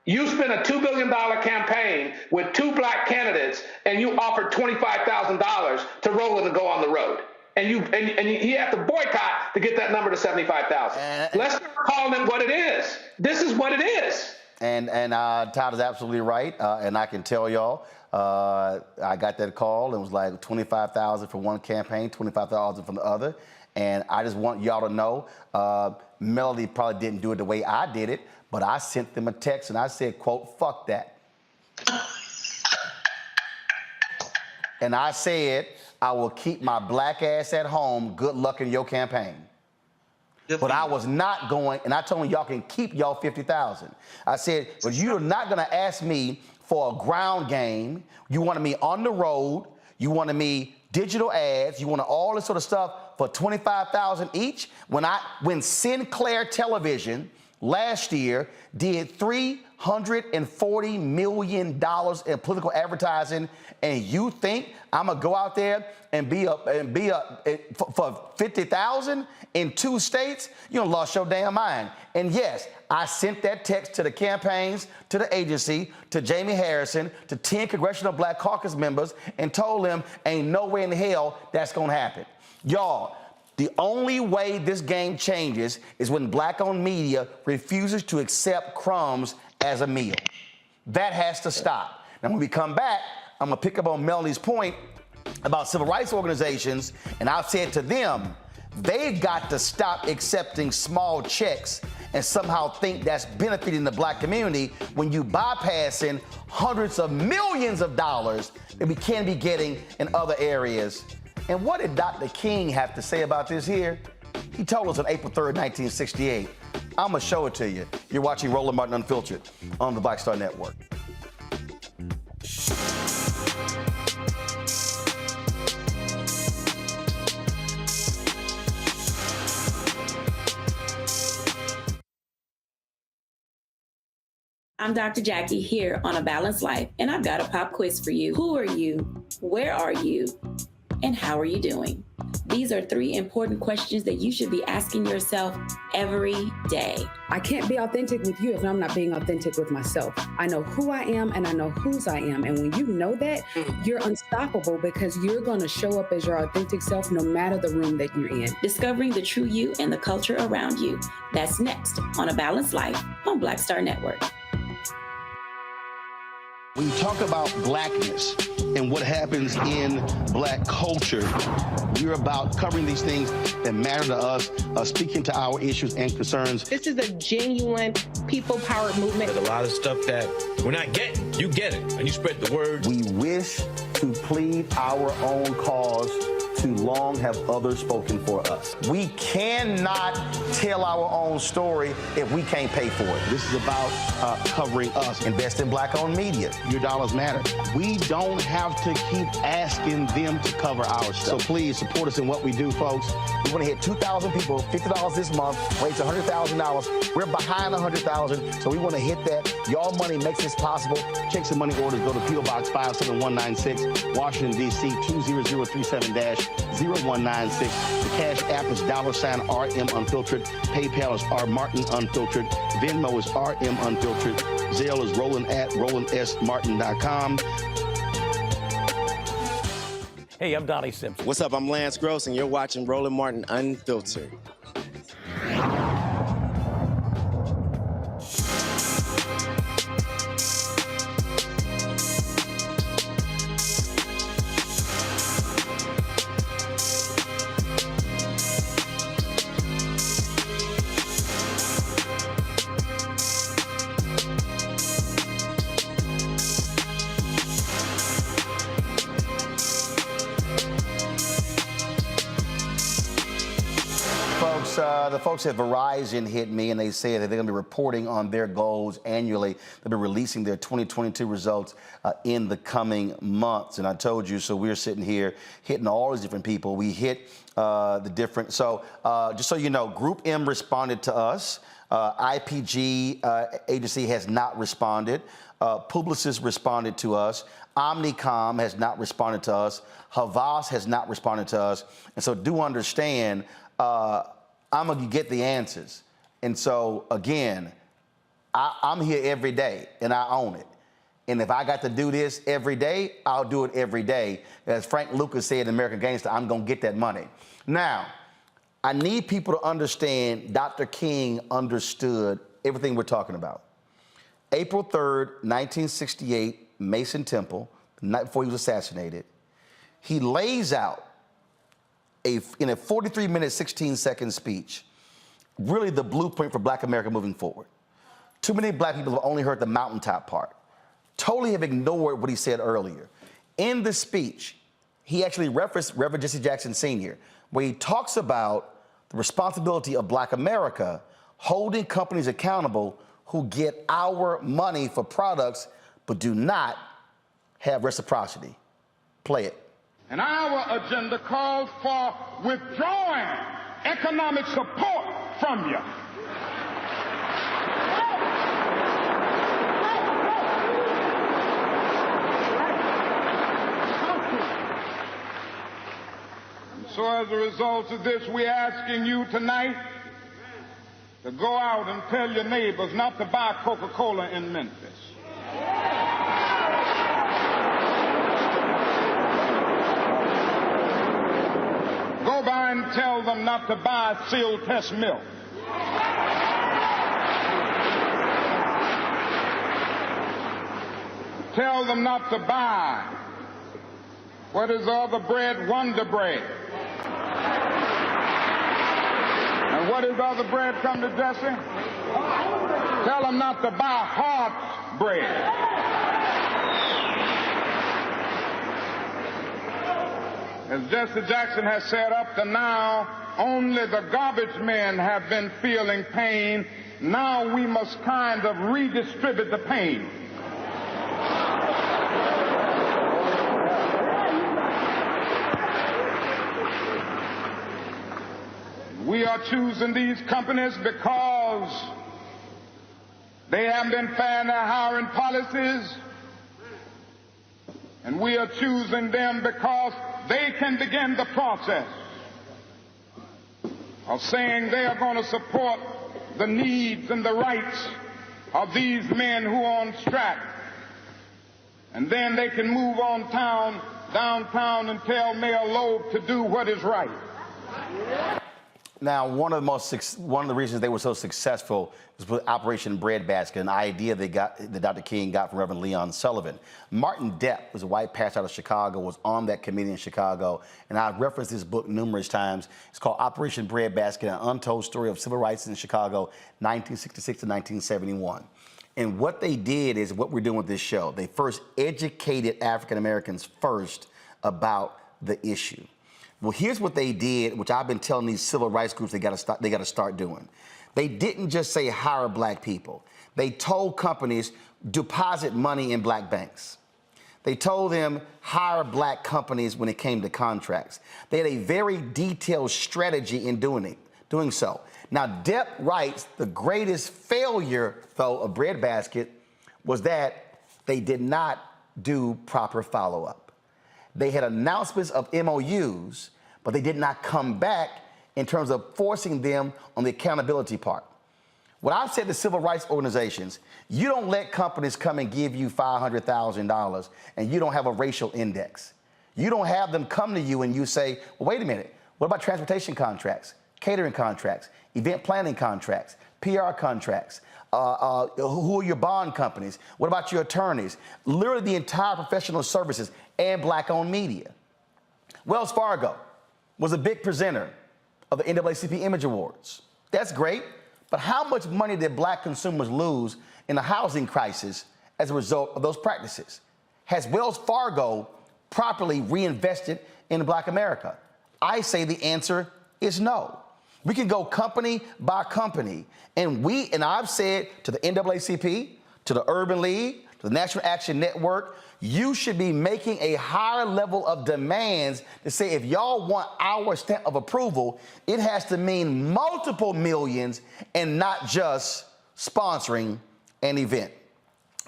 You spent a $2 billion campaign with 2 Black candidates, and you offered $25,000 to Roland to go on the road. And he had to boycott to get that number to 75,000. Let's start calling it what it is. This is what it is. And Todd is absolutely right. And I can tell y'all, I got that call. It was like 25,000 for one campaign, 25,000 from the other. And I just want y'all to know, Melody probably didn't do it the way I did it, but I sent them a text and I said, quote, fuck that. And I said, I will keep my Black ass at home. Good luck in your campaign. But I was not going, and I told them y'all can keep y'all 50,000. I said, but you're not gonna ask me for a ground game. You wanted me on the road. You wanted me digital ads. You wanted all this sort of stuff for 25,000 each. When Sinclair Television last year did $340 million in political advertising, and you think I'm gonna go out there and be up for 50,000 in 2 states? You done lost your damn mind. And yes, I sent that text to the campaigns, to the agency, to Jamie Harrison, to 10 Congressional Black Caucus members, and told them ain't no way in hell that's gonna happen. Y'all, the only way this game changes is when Black-owned media refuses to accept crumbs as a meal. That has to stop. Now, when we come back, I'm gonna pick up on Melanie's point about civil rights organizations, and I've said to them, they've got to stop accepting small checks and somehow think that's benefiting the Black community when you bypassing hundreds of millions of dollars that we can be getting in other areas. And what did Dr. King have to say about this here? He told us on April 3rd, 1968. I'm gonna show it to you. You're watching Roland Martin Unfiltered on the Black Star Network. I'm Dr. Jackie here on A Balanced Life, and I've got a pop quiz for you. Who are you? Where are you? And how are you doing? These are 3 important questions that you should be asking yourself every day. I can't be authentic with you if I'm not being authentic with myself. I know who I am and I know whose I am. And when you know that, you're unstoppable because you're going to show up as your authentic self no matter the room that you're in. Discovering the true you and the culture around you. That's next on A Balanced Life on Black Star Network. When you talk about Blackness and what happens in Black culture, we're about covering these things that matter to us, speaking to our issues and concerns. This is a genuine people-powered movement. There's a lot of stuff that we're not getting. You get it, and you spread the word. We wish to plead our own cause too long have others spoken for us. We cannot tell our own story if we can't pay for it. This is about covering us. Invest in Black-owned media. Your dollars matter. We don't have to keep asking them to cover our stuff. So please support us in what we do, folks. We want to hit 2,000 people, $50 this month, raise $100,000. We're behind 100,000, so we want to hit that. Y'all money makes this possible. Checks and money orders go to P.O. Box 57196, Washington, D.C. 20037-0196. The Cash App is $RM Unfiltered. PayPal is R Martin Unfiltered. Venmo is RM Unfiltered. Zelle is Roland at RolandSMartin.com. Hey, I'm Donnie Simpson. What's up? I'm Lance Gross, and you're watching Roland Martin Unfiltered. The folks at Verizon hit me and they said that they're going to be reporting on their goals annually. They'll be releasing their 2022 results in the coming months. And I told you, so we're sitting here hitting all these different people. We hit the different. So just so you know, Group M responded to us. IPG agency has not responded. Publicis responded to us. Omnicom has not responded to us. Havas has not responded to us. And so do understand, I'm going to get the answers. And so, again, I'm here every day, and I own it. And if I got to do this every day, I'll do it every day. As Frank Lucas said in American Gangster, I'm going to get that money. Now, I need people to understand Dr. King understood everything we're talking about. April 3rd, 1968, Mason Temple, the night before he was assassinated, he lays out in a 43-minute, 16-second speech, really the blueprint for Black America moving forward. Too many Black people have only heard the mountaintop part, totally have ignored what he said earlier. In the speech, he actually referenced Reverend Jesse Jackson Sr., where he talks about the responsibility of Black America holding companies accountable who get our money for products but do not have reciprocity. Play it. And our agenda calls for withdrawing economic support from you. And so as a result of this, we're asking you tonight to go out and tell your neighbors not to buy Coca-Cola in Memphis. Go by and tell them not to buy sealed test milk. Tell them not to buy, what is the other bread? Wonder Bread. And what is the other bread come to Jesse? Tell them not to buy Hart's bread. As Jesse Jackson has said, up to now, only the garbage men have been feeling pain. Now we must kind of redistribute the pain. We are choosing these companies because they have been fair in their hiring policies, and we are choosing them because they can begin the process of saying they are going to support the needs and the rights of these men who are on strike. And then they can move on downtown and tell Mayor Loeb to do what is right. Now, one of the reasons they were so successful was with Operation Breadbasket, an idea that Dr. King got from Reverend Leon Sullivan. Martin Depp was a white pastor out of Chicago, was on that committee in Chicago, and I've referenced this book numerous times. It's called Operation Breadbasket, an untold story of civil rights in Chicago, 1966 to 1971. And what they did is what we're doing with this show. They first educated African Americans first about the issue. Well, here's what they did, which I've been telling these civil rights groups they got to start doing. They didn't just say hire black people. They told companies deposit money in black banks. They told them hire black companies when it came to contracts. They had a very detailed strategy in doing so. Now, Depp writes the greatest failure, though, of Breadbasket was that they did not do proper follow-up. They had announcements of MOUs, but they did not come back in terms of forcing them on the accountability part. What I've said to civil rights organizations, you don't let companies come and give you $500,000 and you don't have a racial index. You don't have them come to you and you say, well, wait a minute, what about transportation contracts, catering contracts, event planning contracts, PR contracts? Who are your bond companies? What about your attorneys? Literally the entire professional services and black-owned media. Wells Fargo was a big presenter of the NAACP Image Awards. That's great, but how much money did black consumers lose in the housing crisis as a result of those practices? Has Wells Fargo properly reinvested in black America? I say the answer is no. We can go company by company, and I've said to the NAACP, to the Urban League, to the National Action Network, you should be making a higher level of demands to say if y'all want our stamp of approval, it has to mean multiple millions and not just sponsoring an event.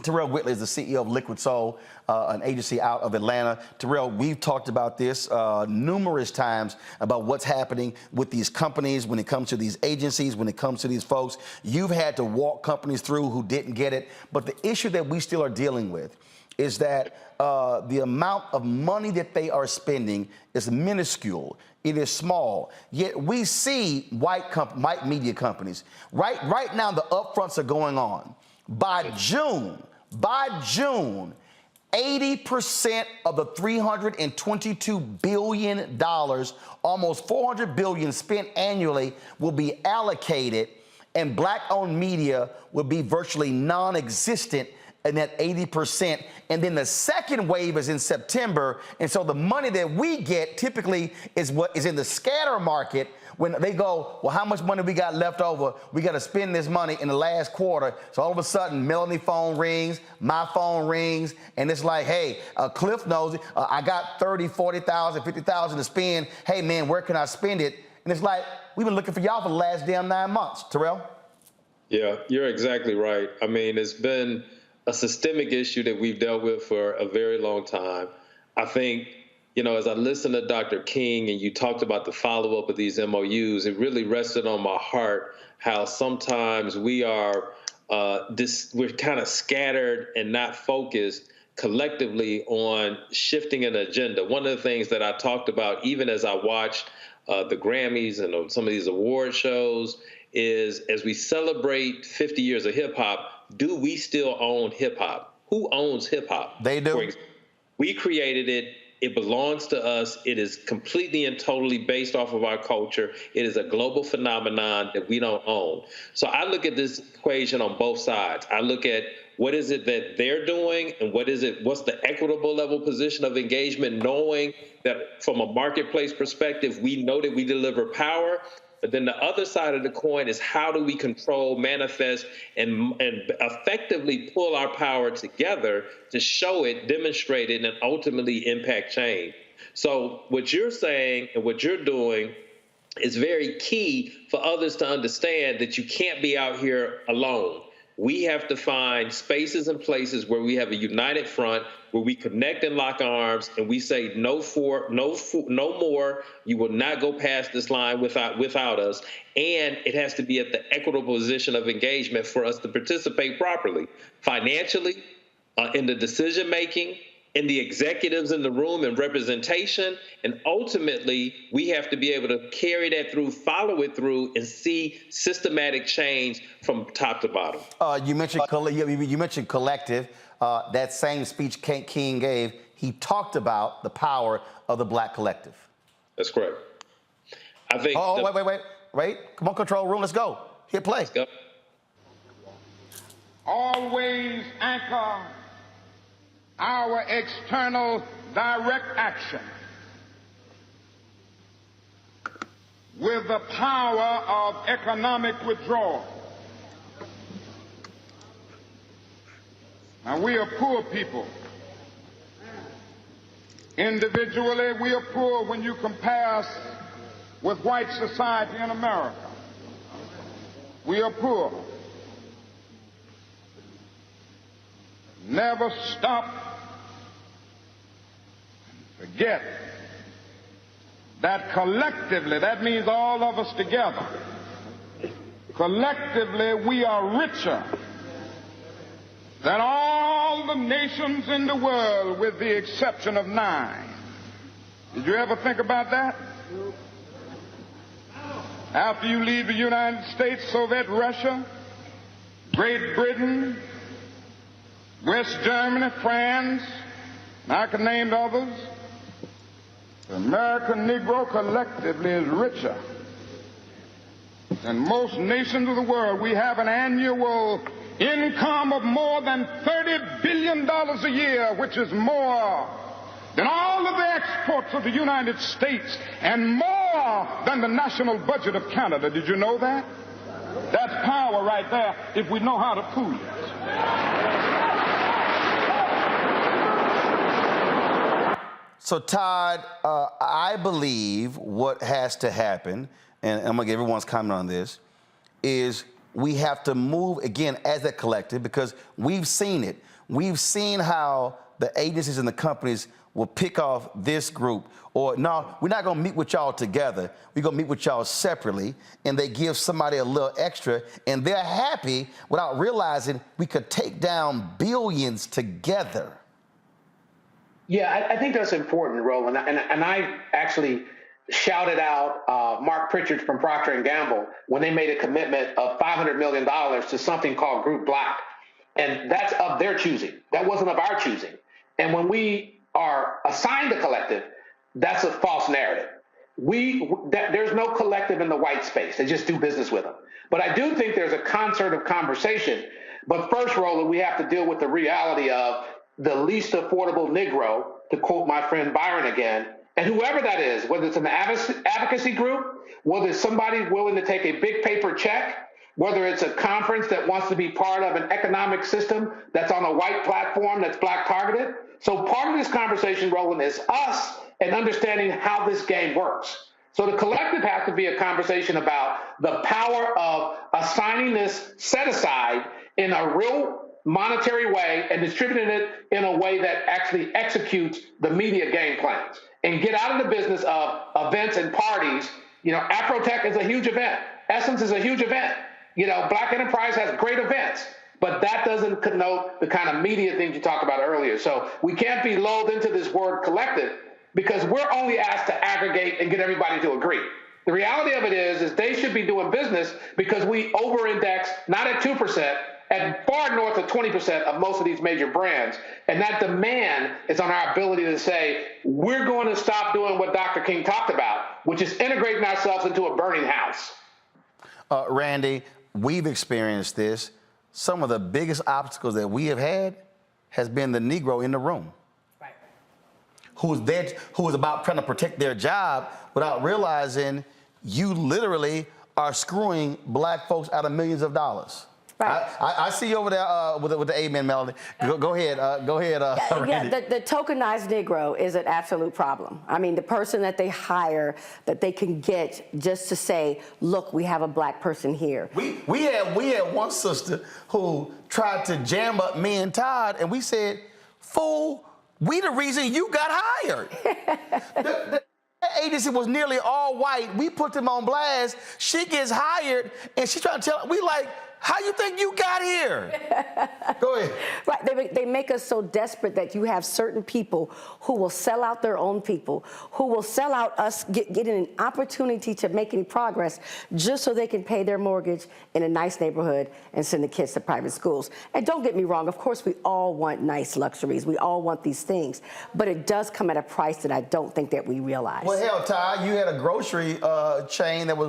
Terrell Whitley is the CEO of Liquid Soul, an agency out of Atlanta. Terrell, we've talked about this numerous times about what's happening with these companies when it comes to these agencies, when it comes to these folks. You've had to walk companies through who didn't get it. But the issue that we still are dealing with is that the amount of money that they are spending is minuscule. It is small. Yet we see white media companies. Right now, the upfronts are going on. By June, 80% of the $322 billion, almost $400 billion spent annually, will be allocated, and black-owned media will be virtually non-existent in that 80%. And then the second wave is in September. And so the money that we get typically is what is in the scatter market when they go, well, how much money we got left over? We got to spend this money in the last quarter. So all of a sudden, Melanie phone rings, my phone rings, and it's like, hey, Cliff knows it. I got 30, 40,000, 50,000 to spend. Hey, man, where can I spend it? And it's like, we've been looking for y'all for the last damn 9 months. Terrell? Yeah, you're exactly right. I mean, it's been a systemic issue that we've dealt with for a very long time. I think, as I listened to Dr. King and you talked about the follow-up of these MOUs, it really rested on my heart how sometimes we're kind of scattered and not focused collectively on shifting an agenda. One of the things that I talked about, even as I watched the Grammys and some of these award shows, is as we celebrate 50 years of hip-hop, do we still own hip-hop? Who owns hip-hop? They do. We created it. It belongs to us. It is completely and totally based off of our culture. It is a global phenomenon that we don't own. So I look at this equation on both sides. I look at what is it that they're doing and what's the equitable level position of engagement, knowing that from a marketplace perspective, we know that we deliver power. But then the other side of the coin is how do we control, manifest, and effectively pull our power together to show it, demonstrate it, and ultimately impact change. So what you're saying and what you're doing is very key for others to understand that you can't be out here alone. We have to find spaces and places where we have a united front, where we connect and lock arms, and we say no more. You will not go past this line without us. And it has to be at the equitable position of engagement for us to participate properly, financially, in the decision making, in the executives in the room and representation. And ultimately, we have to be able to carry that through, follow it through, and see systematic change from top to bottom. You mentioned collective. That same speech King gave, he talked about the power of the black collective. That's correct. I think. Wait. Come on, control room. Let's go. Hit play. Let's go. Always anchor our external direct action with the power of economic withdrawal. Now, we are poor people. Individually, we are poor when you compare us with white society in America. We are poor. Never stop and forget that collectively, that means all of us together, collectively we are richer than all the nations in the world with the exception of 9. Did you ever think about that? After you leave the United States, Soviet Russia, Great Britain, West Germany, France, and I can name others, the American Negro collectively is richer than most nations of the world. We have an annual income of more than $30 billion a year, which is more than all of the exports of the United States and more than the national budget of Canada. Did you know that? That's power right there if we know how to pool it. So, Todd, I believe what has to happen, and I'm going to get everyone's comment on this, is we have to move, again, as a collective, because we've seen it. We've seen how the agencies and the companies will pick off this group, or no, we're not going to meet with y'all together. We're going to meet with y'all separately, and they give somebody a little extra, and they're happy without realizing we could take down billions together. Yeah, I think that's important, Roland. And I actually shouted out Mark Pritchard from Procter & Gamble when they made a commitment of $500 million to something called Group Black. And that's of their choosing. That wasn't of our choosing. And when we are assigned a collective, that's a false narrative. There's no collective in the white space. They just do business with them. But I do think there's a concert of conversation. But first, Roland, we have to deal with the reality of the least affordable Negro, to quote my friend Byron again, and whoever that is, whether it's an advocacy group, whether it's somebody willing to take a big paper check, whether it's a conference that wants to be part of an economic system that's on a white platform that's black targeted. So part of this conversation, Roland, is us and understanding how this game works. So the collective has to be a conversation about the power of assigning this set aside in a real monetary way and distributing it in a way that actually executes the media game plans and get out of the business of events and parties. You know, Afrotech is a huge event. Essence is a huge event. You know, Black Enterprise has great events, but that doesn't connote the kind of media things you talked about earlier. So we can't be lulled into this word collective because we're only asked to aggregate and get everybody to agree. The reality of it is they should be doing business because we over-index, not at 2%, at far north of 20% of most of these major brands. And that demand is on our ability to say, we're going to stop doing what Dr. King talked about, which is integrating ourselves into a burning house. Randy, we've experienced this. Some of the biggest obstacles that we have had has been the Negro in the room. Right. Who is about trying to protect their job without realizing you literally are screwing black folks out of millions of dollars. Right. I see you over there with the amen melody. Go ahead. Randy. The tokenized Negro is an absolute problem. I mean, the person that they hire, that they can get just to say, look, we have a black person here. We had one sister who tried to jam up me and Todd, and we said, fool, we the reason you got hired. the agency was nearly all white. We put them on blast. She gets hired, and she's trying to tell, we like, how you think you got here? Go ahead. Right, they make us so desperate that you have certain people who will sell out their own people, who will sell out us getting an opportunity to make any progress just so they can pay their mortgage in a nice neighborhood and send the kids to private schools. And don't get me wrong, of course we all want nice luxuries, we all want these things, but it does come at a price that I don't think that we realize. Well, hell, Ty, you had a grocery chain that was,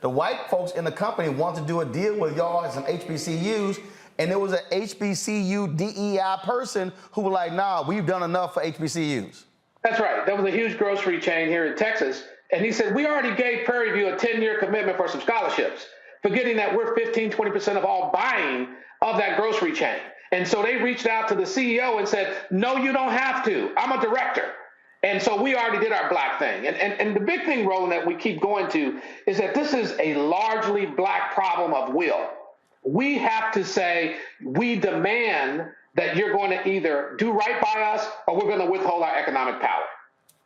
the white folks in the company wanted to do a deal with y'all and some HBCUs, and there was an HBCU DEI person who was like, nah, we've done enough for HBCUs. That's right. That was a huge grocery chain here in Texas, And he said, we already gave Prairie View a 10-year commitment for some scholarships, forgetting that we're 15, 20% of all buying of that grocery chain. And so they reached out to the CEO and said, no, you don't have to. I'm a director. And so we already did our black thing. And the big thing, Roland, that we keep going to is that this is a largely black problem of will. We have to say, we demand that you're going to either do right by us or we're going to withhold our economic power.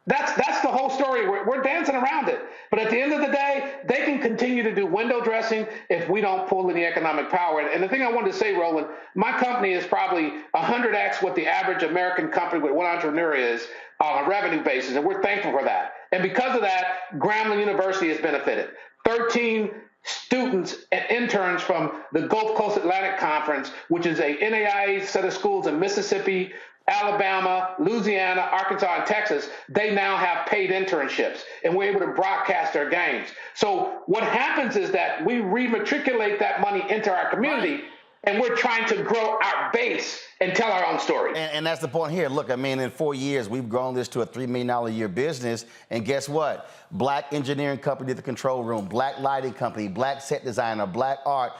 That's the whole story. We're dancing around it. But at the end of the day, they can continue to do window dressing if we don't pull in the economic power. And the thing I wanted to say, Roland, my company is probably 100x what the average American company with one entrepreneur is on a revenue basis, and we're thankful for that. And because of that, Grambling University has benefited. 13 students and interns from the Gulf Coast Atlantic Conference, which is a NAIA set of schools in Mississippi, Alabama, Louisiana, Arkansas, and Texas, they now have paid internships, and we're able to broadcast their games. So what happens is that we rematriculate that money into our community, and we're trying to grow our base and tell our own story. And that's the point here. Look, I mean, in 4 years, we've grown this to a $3 million a year business. And guess what? Black engineering company did the control room, black lighting company, black set designer, black art,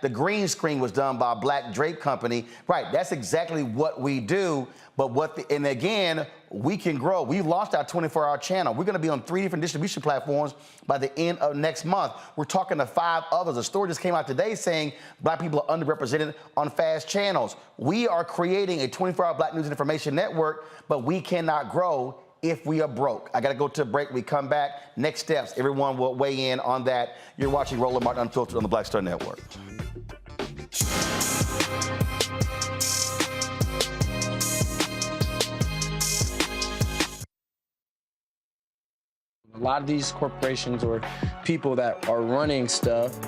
the green screen was done by a black drape company. Right, that's exactly what we do. But and again, we can grow. We launched our 24-hour channel. We're going to be on 3 different distribution platforms by the end of next month. We're talking to 5 others. A story just came out today saying black people are underrepresented on fast channels. We are creating a 24-hour black news and information network, but we cannot grow if we are broke. I got to go to a break. We come back. Next steps. Everyone will weigh in on that. You're watching Roland Martin Unfiltered on the Black Star Network. A lot of these corporations or people that are running stuff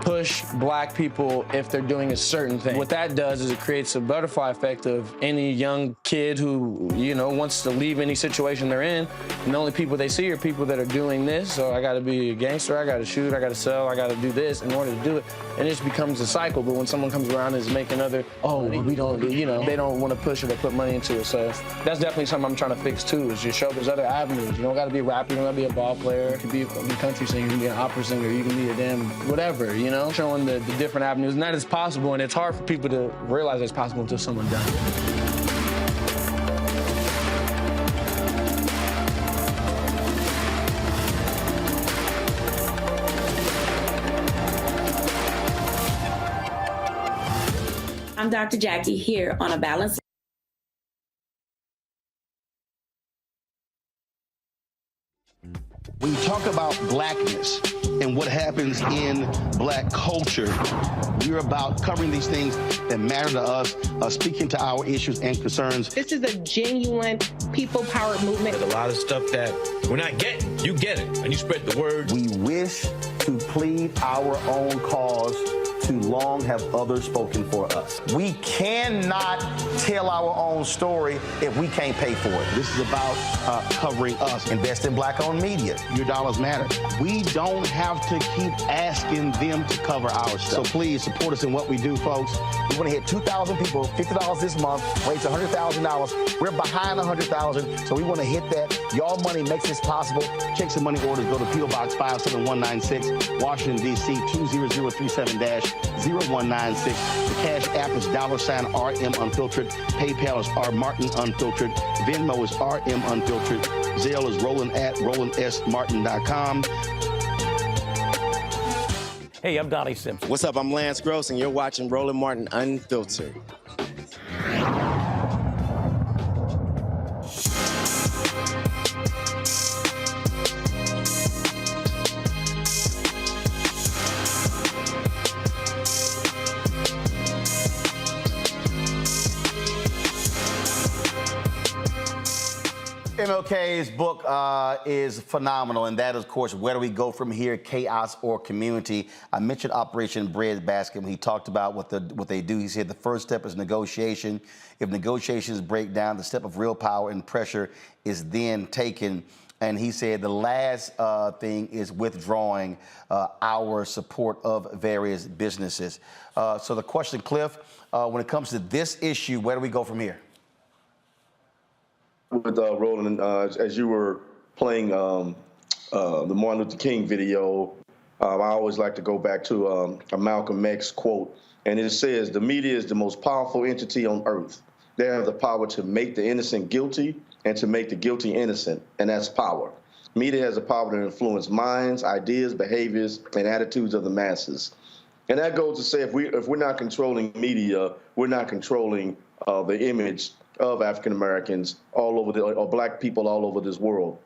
push black people if they're doing a certain thing. What that does is it creates a butterfly effect of any young kid who, wants to leave any situation they're in, and the only people they see are people that are doing this. So I gotta be a gangster, I gotta shoot, I gotta sell, I gotta do this in order to do it. And it just becomes a cycle. But when someone comes around and is making we don't, they don't want to push it or put money into it. So that's definitely something I'm trying to fix too, is just show there's other avenues. You don't gotta be a rapper, you don't gotta be a ball player, you can be a country singer, you can be an opera singer, you can be a damn whatever, showing the different avenues. And that is possible, and it's hard for people to realize it's possible until someone does it. I'm Dr. Jackie here on A Balanced When you talk about blackness and what happens in black culture, we're about covering these things that matter to us, speaking to our issues and concerns. This is a genuine people-powered movement. There's a lot of stuff that we're not getting. You get it, and you spread the word. We wish to plead our own cause. Too long have others spoken for us. We cannot tell our own story if we can't pay for it. This is about covering us. Invest in black-owned media. Your dollars matter. We don't have to keep asking them to cover our stuff. So please support us in what we do, folks. We want to hit 2,000 people, $50 this month, raise $100,000. We're behind 100,000, so we want to hit that. Y'all money makes this possible. Check some money orders. Go to P.O. Box 57196, Washington, D.C. 20037-0196. The Cash App is $RM Unfiltered. PayPal is R Martin Unfiltered. Venmo is RM Unfiltered. Zelle is Roland at RolandSMartin.com. Hey, I'm Donnie Simpson. What's up? I'm Lance Gross, and you're watching Roland Martin Unfiltered. MLK's book is phenomenal, and that is, of course, Where Do We Go From Here, Chaos or Community. I mentioned Operation Breadbasket when he talked about what they do. He said the first step is negotiation. If negotiations break down, the step of real power and pressure is then taken. And he said the last thing is withdrawing our support of various businesses. So the question, Cliff, when it comes to this issue, where do we go from here? With Roland, as you were playing the Martin Luther King video, I always like to go back to a Malcolm X quote, and it says, "The media is the most powerful entity on earth. They have the power to make the innocent guilty and to make the guilty innocent, and that's power. Media has the power to influence minds, ideas, behaviors, and attitudes of the masses." And that goes to say, if we're not controlling media, we're not controlling the image of African Americans all over or Black people all over this world.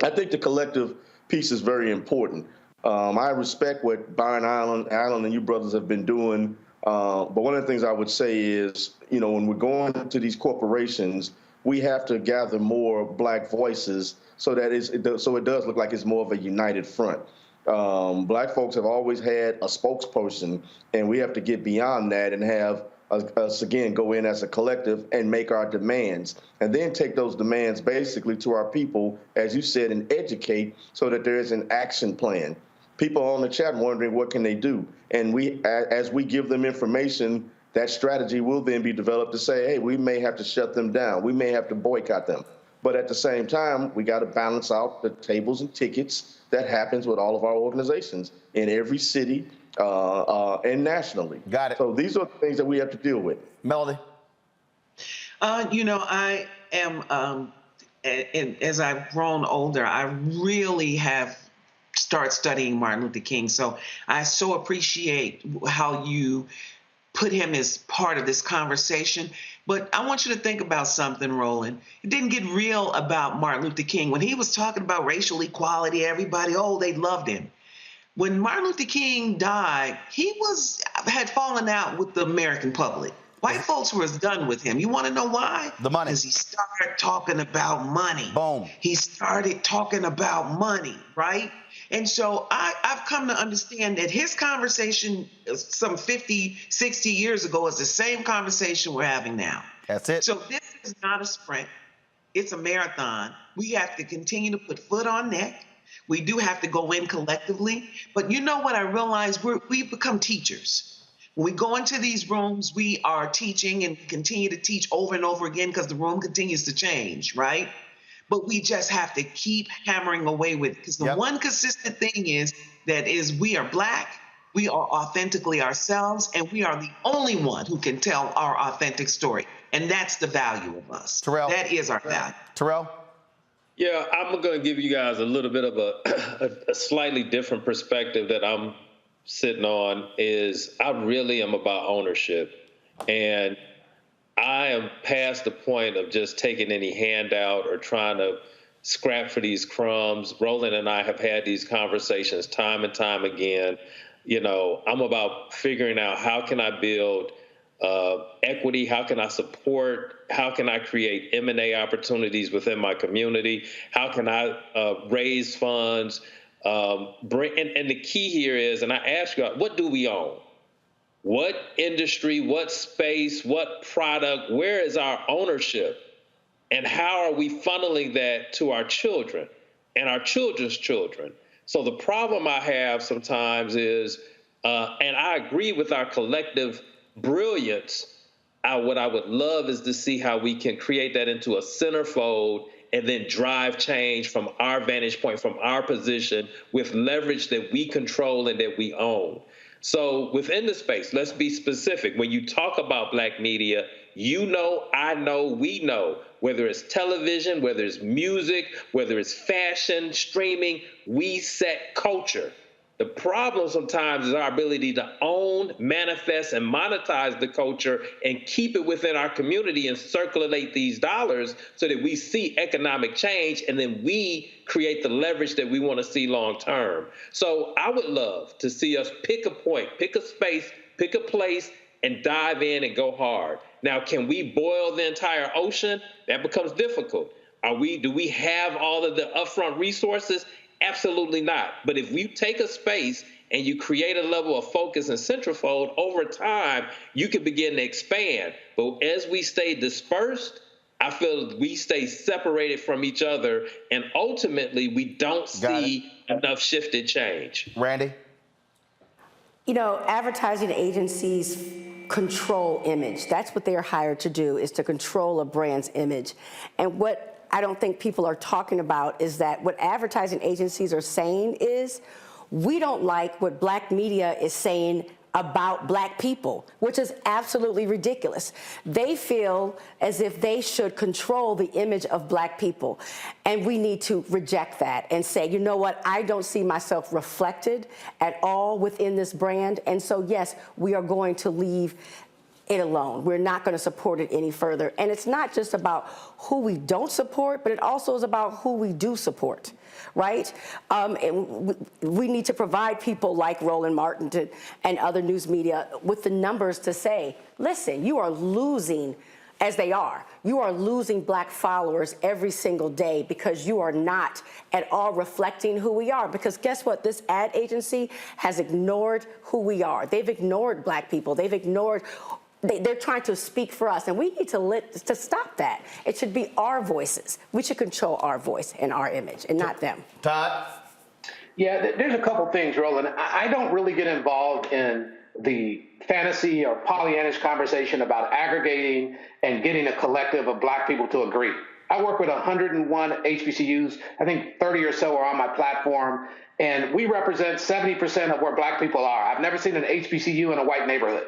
I think the collective piece is very important. I respect what Byron Allen and you brothers have been doing. But one of the things I would say is, when we're going to these corporations, we have to gather more Black voices so that it does look like it's more of a united front. Black folks have always had a spokesperson, and we have to get beyond that and have us again go in as a collective and make our demands, and then take those demands basically to our people, as you said, and educate so that there is an action plan. People on the chat wondering what can they do, and as we give them information, that strategy will then be developed to say, hey, we may have to shut them down, we may have to boycott them, but at the same time, we got to balance out the tables and tickets that happens with all of our organizations in every city and nationally. Got it. So these are the things that we have to deal with. Melody? I am, and as I've grown older, I really have started studying Martin Luther King. So I so appreciate how you put him as part of this conversation. But I want you to think about something, Roland. It didn't get real about Martin Luther King. When he was talking about racial equality, everybody, they loved him. When Martin Luther King died, he had fallen out with the American public. White folks were done with him. You want to know why? The money. Because he started talking about money. Boom. He started talking about money, right? And so I've come to understand that his conversation some 50, 60 years ago is the same conversation we're having now. That's it. So this is not a sprint. It's a marathon. We have to continue to put foot on neck. We do have to go in collectively. But you know what I realize? We've become teachers. When we go into these rooms, we are teaching and continue to teach over and over again because the room continues to change, right? But we just have to keep hammering away with it. Because the one consistent thing is we are Black, we are authentically ourselves, and we are the only one who can tell our authentic story. And that's the value of us. Terrell. That is our value. Terrell? Yeah, I'm going to give you guys a little bit of a slightly different perspective that I'm sitting on. Is I really am about ownership. And I am past the point of just taking any handout or trying to scrap for these crumbs. Roland and I have had these conversations time and time again. I'm about figuring out how can I build equity, how can I support, how can I create M&A opportunities within my community, how can I raise funds, and the key here is, and I ask you, what do we own? What industry, what space, what product, where is our ownership? And how are we funneling that to our children and our children's children? So the problem I have sometimes is, and I agree with our collective brilliance, what I would love is to see how we can create that into a centerfold and then drive change from our vantage point, from our position, with leverage that we control and that we own. So within the space, let's be specific. When you talk about Black media, I know, we know, whether it's television, whether it's music, whether it's fashion, streaming, we set culture. The problem sometimes is our ability to own, manifest, and monetize the culture and keep it within our community and circulate these dollars so that we see economic change and then we create the leverage that we want to see long term. So I would love to see us pick a point, pick a space, pick a place, and dive in and go hard. Now, can we boil the entire ocean? That becomes difficult. Do we have all of the upfront resources? Absolutely not. But if we take a space and you create a level of focus and centerfold, over time, you can begin to expand. But as we stay dispersed, I feel we stay separated from each other, and ultimately we don't see enough shifted change. Randy? Advertising agencies control image. That's what they're hired to do, is to control a brand's image. And what I don't think people are talking about is that what advertising agencies are saying is, we don't like what black media is saying about black people, which is absolutely ridiculous. They feel as if they should control the image of black people. And we need to reject that and say, you know what, I don't see myself reflected at all within this brand. And so, yes, we are going to leave it alone. We're not going to support it any further. And it's not just about who we don't support, but it also is about who we do support, right? And we need to provide people like Roland Martin and other news media with the numbers to say, listen, you are losing, as they are, you are losing black followers every single day because you are not at all reflecting who we are. Because guess what? This ad agency has ignored who we are. They've ignored black people. They've ignored. They're trying to speak for us, and we need to stop that. It should be our voices. We should control our voice and our image, and not them. Todd? Yeah, there's a couple things, Roland. I don't really get involved in the fantasy or Pollyannish conversation about aggregating and getting a collective of black people to agree. I work with 101 HBCUs. I think 30 or so are on my platform, and we represent 70% of where black people are. I've never seen an HBCU in a white neighborhood.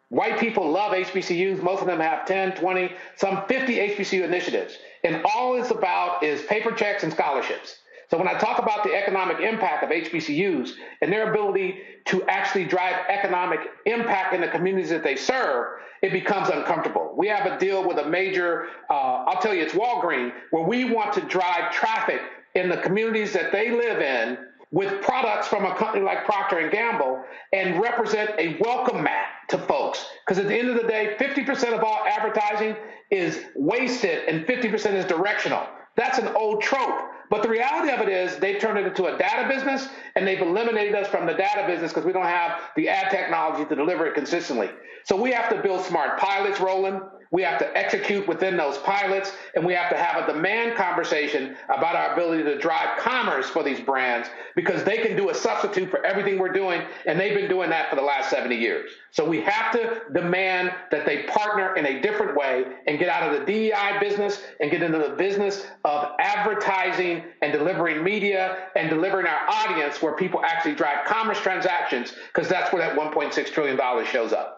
White people love HBCUs. Most of them have 10, 20, some 50 HBCU initiatives. And all it's about is paper checks and scholarships. So when I talk about the economic impact of HBCUs and their ability to actually drive economic impact in the communities that they serve, it becomes uncomfortable. We have a deal with a major, I'll tell you, it's Walgreens, where we want to drive traffic in the communities that they live in with products from a company like Procter & Gamble and represent a welcome mat to folks. Because at the end of the day, 50% of all advertising is wasted and 50% is directional. That's an old trope. But the reality of it is they've turned it into a data business, and they've eliminated us from the data business because we don't have the ad technology to deliver it consistently. So we have to build smart pilots, Roland. We have to execute within those pilots, and we have to have a demand conversation about our ability to drive commerce for these brands, because they can do a substitute for everything we're doing, and they've been doing that for the last 70 years. So we have to demand that they partner in a different way and get out of the DEI business and get into the business of advertising and delivering media and delivering our audience where people actually drive commerce transactions, because that's where that $1.6 trillion shows up.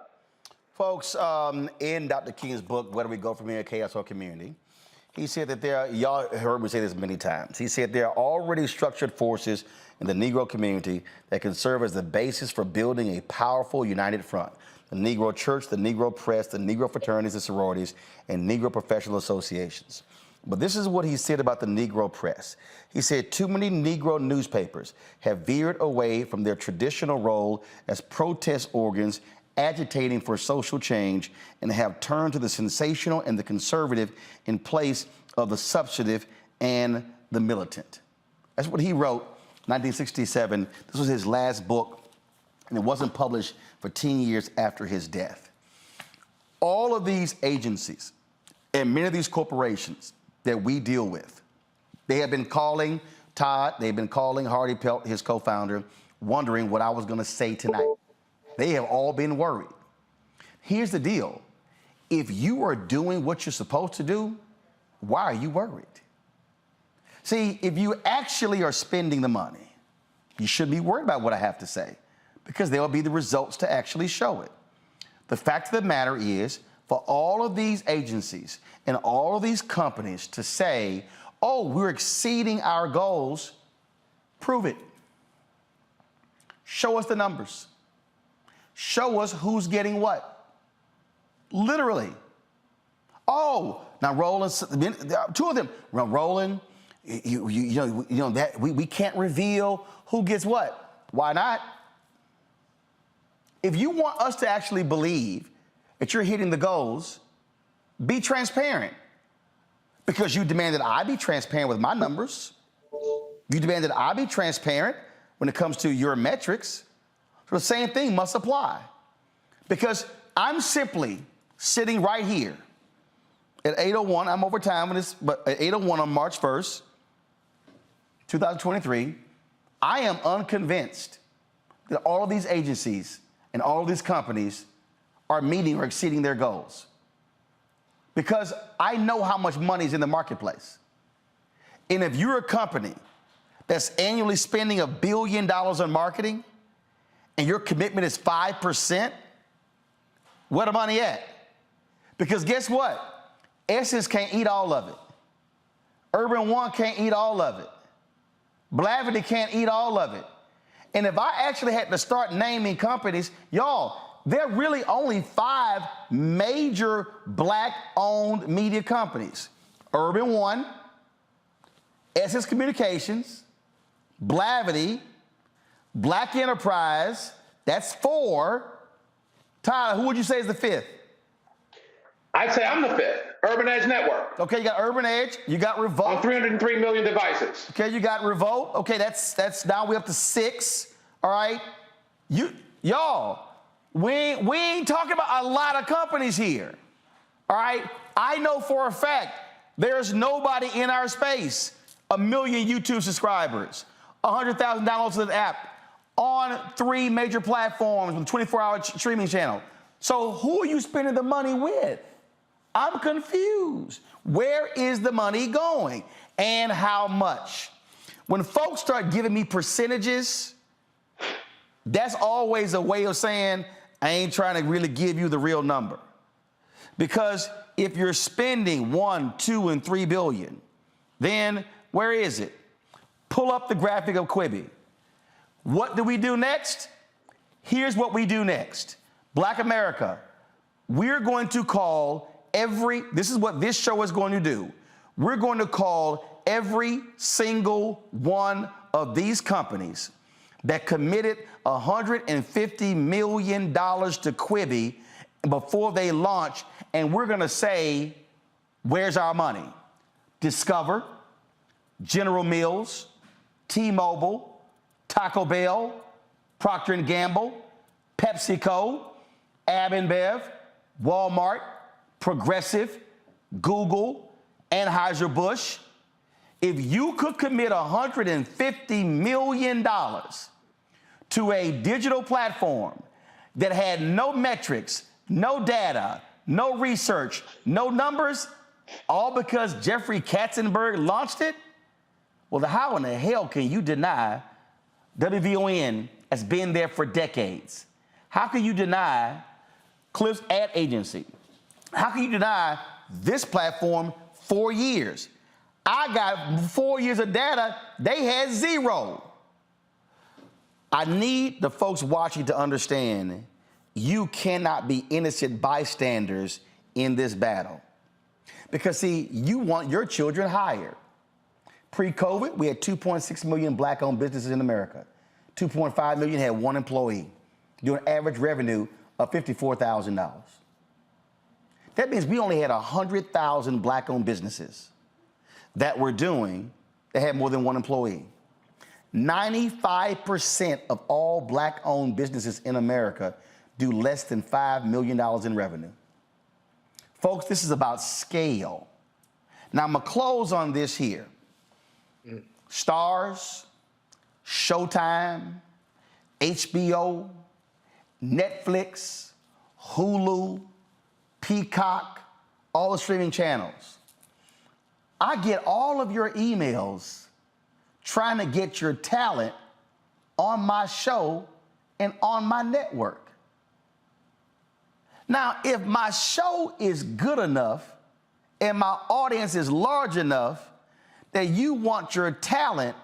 Folks, in Dr. King's book, Where Do We Go From Here, Chaos or Community, he said that y'all heard me say this many times, he said there are already structured forces in the Negro community that can serve as the basis for building a powerful united front. The Negro Church, the Negro Press, the Negro fraternities and sororities, and Negro professional associations. But this is what he said about the Negro Press. He said too many Negro newspapers have veered away from their traditional role as protest organs agitating for social change and have turned to the sensational and the conservative in place of the substantive and the militant. That's what he wrote in 1967. This was his last book, and it wasn't published for 10 years after his death. All of these agencies and many of these corporations that we deal with, they have been calling Todd, they've been calling Hardy Pelt, his co-founder, wondering what I was going to say tonight. They have all been worried. Here's the deal. If you are doing what you're supposed to do, why are you worried? See, if you actually are spending the money, you shouldn't be worried about what I have to say, because there will be the results to actually show it. The fact of the matter is, for all of these agencies and all of these companies to say, oh, we're exceeding our goals, prove it. Show us the numbers. Show us who's getting what. Literally. Oh, now Roland, two of them. Roland, you know that we can't reveal who gets what. Why not? If you want us to actually believe that you're hitting the goals, be transparent. Because you demand that I be transparent with my numbers. You demand that I be transparent when it comes to your metrics. So the same thing must apply. Because I'm simply sitting right here at 8:01. I'm over time on this, but at 8:01 on March 1st, 2023, I am unconvinced that all of these agencies and all of these companies are meeting or exceeding their goals. Because I know how much money is in the marketplace. And if you're a company that's annually spending $1 billion on marketing and your commitment is 5%, where the money at? Because guess what? Essence can't eat all of it. Urban One can't eat all of it. Blavity can't eat all of it. And if I actually had to start naming companies, y'all, there are really only 5 major black-owned media companies. Urban One, Essence Communications, Blavity, Black Enterprise, that's 4. Tyler, who would you say is the 5th? I'd say I'm the 5th. Urban Edge Network. Okay, you got Urban Edge, you got Revolt. On 303 million devices. Okay, you got Revolt. Okay, that's now we're up to 6. All right. Y'all, we ain't talking about a lot of companies here. All right. I know for a fact there's nobody in our space, 1 million YouTube subscribers, 100,000 downloads of the app, on 3 major platforms with 24-hour streaming channel. So who are you spending the money with? I'm confused. Where is the money going and how much? When folks start giving me percentages, that's always a way of saying I ain't trying to really give you the real number. Because if you're spending 1, 2, and 3 billion, then where is it? Pull up the graphic of Quibi. What do we do next? Here's what we do next. Black America, we're going to call this is what this show is going to do. We're going to call every single one of these companies that committed $150 million to Quibi before they launch, and we're going to say, where's our money? Discover, General Mills, T-Mobile, Taco Bell, Procter & Gamble, PepsiCo, Ab & Bev, Walmart, Progressive, Google, Anheuser-Busch. If you could commit $150 million to a digital platform that had no metrics, no data, no research, no numbers, all because Jeffrey Katzenberg launched it, well, how in the hell can you deny WVON has been there for decades? How can you deny Cliff's ad agency? How can you deny this platform 4 years? I got 4 years of data. They had 0. I need the folks watching to understand you cannot be innocent bystanders in this battle. Because, see, you want your children hired. Pre-COVID, we had 2.6 million black-owned businesses in America. 2.5 million had 1 employee, doing average revenue of $54,000. That means we only had 100,000 black-owned businesses that had more than 1 employee. 95% of all black-owned businesses in America do less than $5 million in revenue. Folks, this is about scale. Now, I'm going to close on this here. Starz, Showtime, HBO, Netflix, Hulu, Peacock, all the streaming channels. I get all of your emails trying to get your talent on my show and on my network. Now, if my show is good enough and my audience is large enough that you want your talent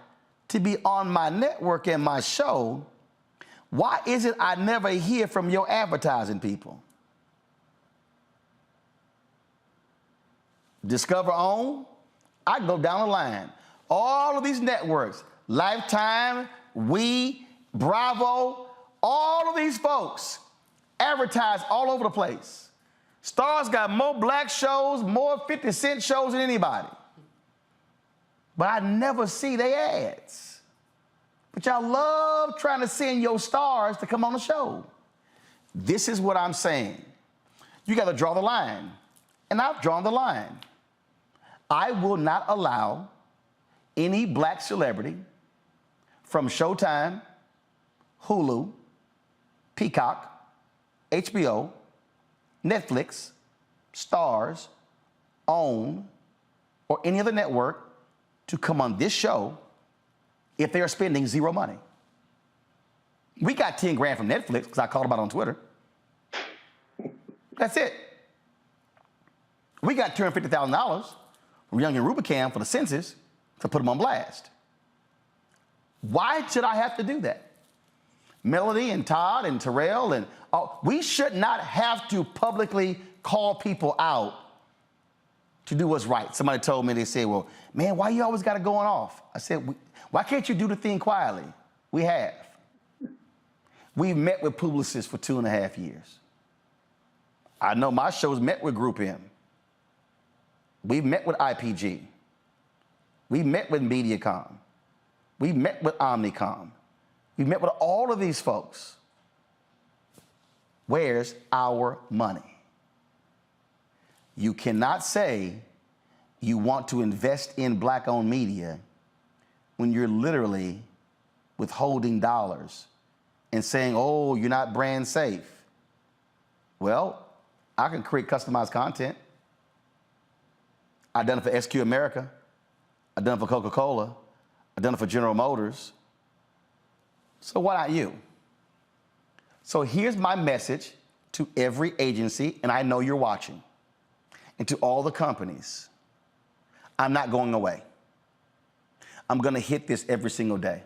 to be on my network and my show, why is it I never hear from your advertising people? Discover OWN, I go down the line. All of these networks, Lifetime, Bravo, all of these folks advertise all over the place. Starz got more black shows, more 50 Cent shows than anybody. But I never see their ads. But y'all love trying to send your stars to come on the show. This is what I'm saying. You got to draw the line. And I've drawn the line. I will not allow any black celebrity from Showtime, Hulu, Peacock, HBO, Netflix, Starz, OWN, or any other network to come on this show if they are spending zero money. We got 10 grand from Netflix because I called about it on Twitter. That's it. We got $250,000 from Young and Rubicam for the census to put them on blast. Why should I have to do that? Melody and Todd and Terrell and we should not have to publicly call people out to do what's right. Somebody told me, they said, well, man, why you always got it going off? I said, why can't you do the thing quietly? We have. We've met with Publicis for 2.5 years. I know my show's met with Group M. We've met with IPG. We met with Mediacom. We met with Omnicom. We met with all of these folks. Where's our money? You cannot say you want to invest in black-owned media when you're literally withholding dollars and saying, oh, you're not brand safe. Well, I can create customized content. I've done it for SQ America. I've done it for Coca-Cola. I've done it for General Motors. So why not you? So here's my message to every agency, and I know you're watching, and to all the companies. I'm not going away. I'm going to hit this every single day.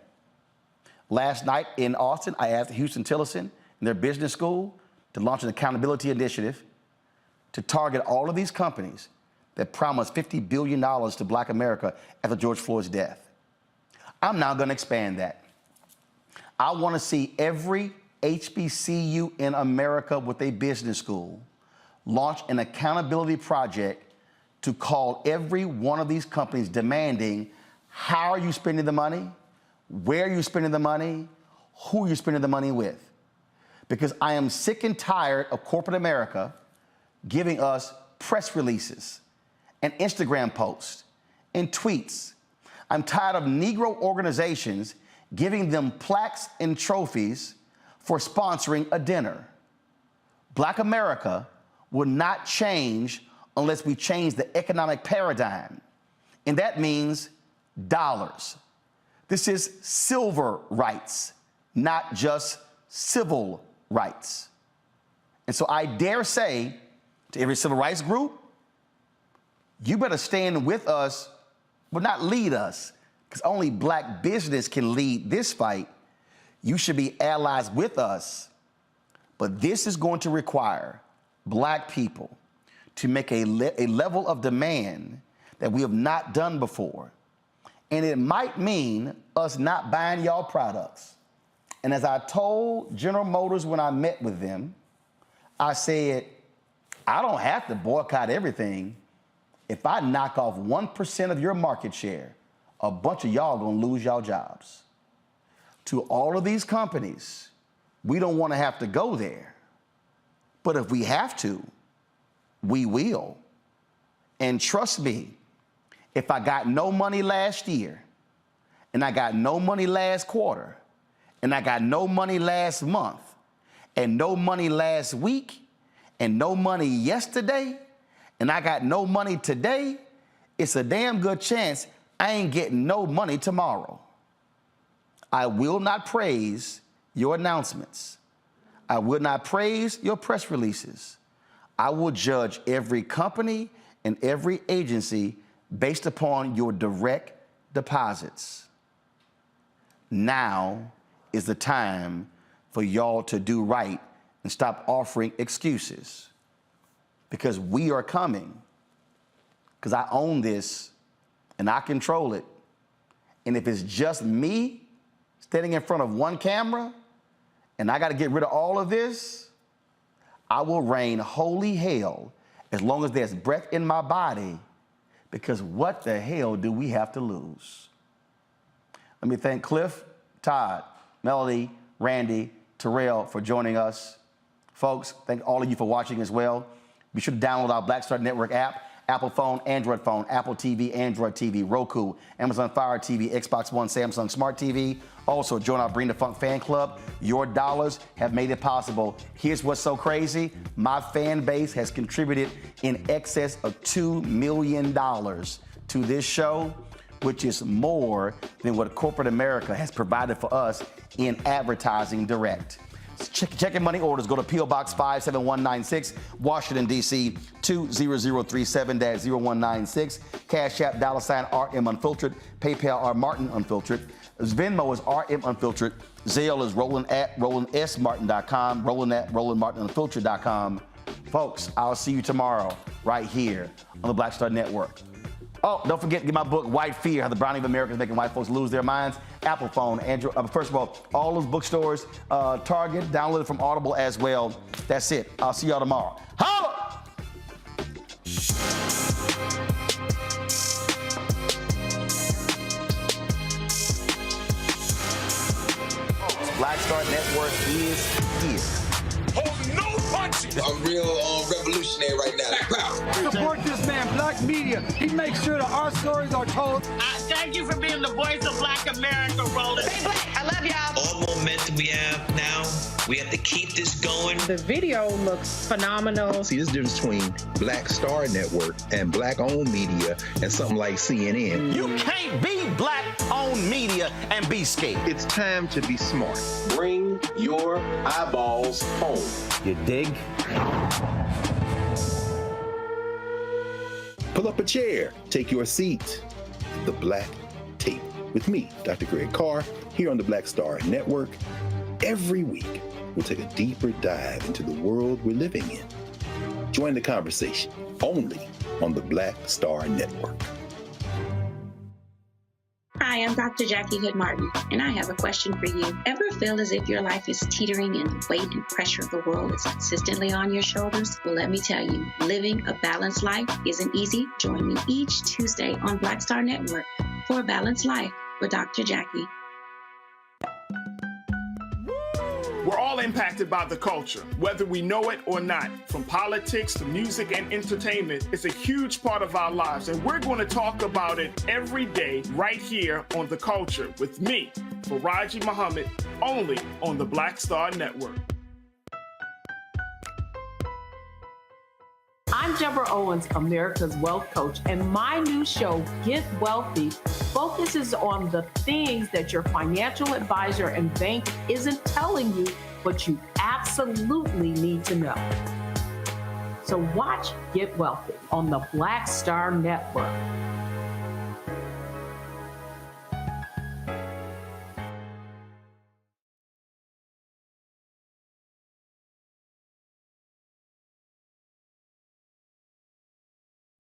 Last night in Austin, I asked Houston Tillerson and their business school to launch an accountability initiative to target all of these companies that promised $50 billion to Black America after George Floyd's death. I'm now going to expand that. I want to see every HBCU in America with a business school launch an accountability project to call every one of these companies demanding, how are you spending the money? Where are you spending the money? Who are you spending the money with? Because I am sick and tired of corporate America giving us press releases and Instagram posts and tweets. I'm tired of Negro organizations giving them plaques and trophies for sponsoring a dinner. Black America will not change unless we change the economic paradigm. And that means dollars. This is silver rights, not just civil rights. And so I dare say to every civil rights group, you better stand with us, but not lead us, because only black business can lead this fight. You should be allies with us. But this is going to require black people to make a level of demand that we have not done before. And it might mean us not buying y'all products. And as I told General Motors when I met with them, I said, I don't have to boycott everything. If I knock off 1% of your market share, a bunch of y'all gonna lose y'all jobs. To all of these companies, we don't wanna have to go there. But if we have to, we will. And trust me, if I got no money last year, and I got no money last quarter, and I got no money last month, and no money last week, and no money yesterday, and I got no money today, it's a damn good chance I ain't getting no money tomorrow. I will not praise your announcements. I will not praise your press releases. I will judge every company and every agency based upon your direct deposits. Now is the time for y'all to do right and stop offering excuses, because we are coming, because I own this and I control it. And if it's just me standing in front of one camera and I got to get rid of all of this, I will rain holy hell as long as there's breath in my body, because what the hell do we have to lose? Let me thank Cliff, Todd, Melody, Randy, Terrell for joining us. Folks, thank all of you for watching as well. Be sure to download our Black Star Network app, Apple phone, Android phone, Apple TV, Android TV, Roku, Amazon Fire TV, Xbox One, Samsung Smart TV. Also, join our Bring the Funk fan club. Your dollars have made it possible. Here's what's so crazy. My fan base has contributed in excess of $2 million to this show. which is more than what corporate America has provided for us in advertising direct. Checking money orders. Go to P.O. Box 57196, Washington, D.C. 20037-0196. Cash App, $RM Unfiltered. PayPal, R Martin Unfiltered. Venmo is RM Unfiltered. Zelle is Roland at RolandSMartin.com. Roland at RolandMartinUnfiltered.com. Folks, I'll see you tomorrow right here on the Black Star Network. Oh, don't forget to get my book, White Fear, How the Browning of America is Making White Folks Lose Their Minds. Apple phone, Android. First of all those bookstores, Target, download it from Audible as well. That's it. I'll see y'all tomorrow. Holla! Black Star Network is here. Hold no punches. I'm real revolutionary right now. Support this man, Black Media. He makes sure that our stories are told. Thank you for being the voice of Black America, Roland. Stay black. I love y'all. All momentum we have now, we have to keep this going. The video looks phenomenal. See, there's a difference between Black Star Network and Black-owned media and something like CNN. You can't be Black-owned media and be scared. It's time to be smart. Bring your eyeballs home. You dig? Pull up a chair. Take your seat. The Black Tape with me, Dr. Greg Carr, here on the Black Star Network. Every week, we'll take a deeper dive into the world we're living in. Join the conversation only on the Black Star Network. Hi, I'm Dr. Jackie Hood Martin, and I have a question for you. Ever feel as if your life is teetering and the weight and pressure of the world is consistently on your shoulders? Well, let me tell you, living a balanced life isn't easy. Join me each Tuesday on Black Star Network for A Balanced Life with Dr. Jackie. We're all impacted by the culture, whether we know it or not. From politics to music and entertainment, it's a huge part of our lives, and we're going to talk about it every day right here on The Culture with me, Faraji Muhammad, only on the Black Star Network. I'm Deborah Owens, America's Wealth Coach, and my new show, Get Wealthy, focuses on the things that your financial advisor and bank isn't telling you, but you absolutely need to know. So watch Get Wealthy on the Black Star Network.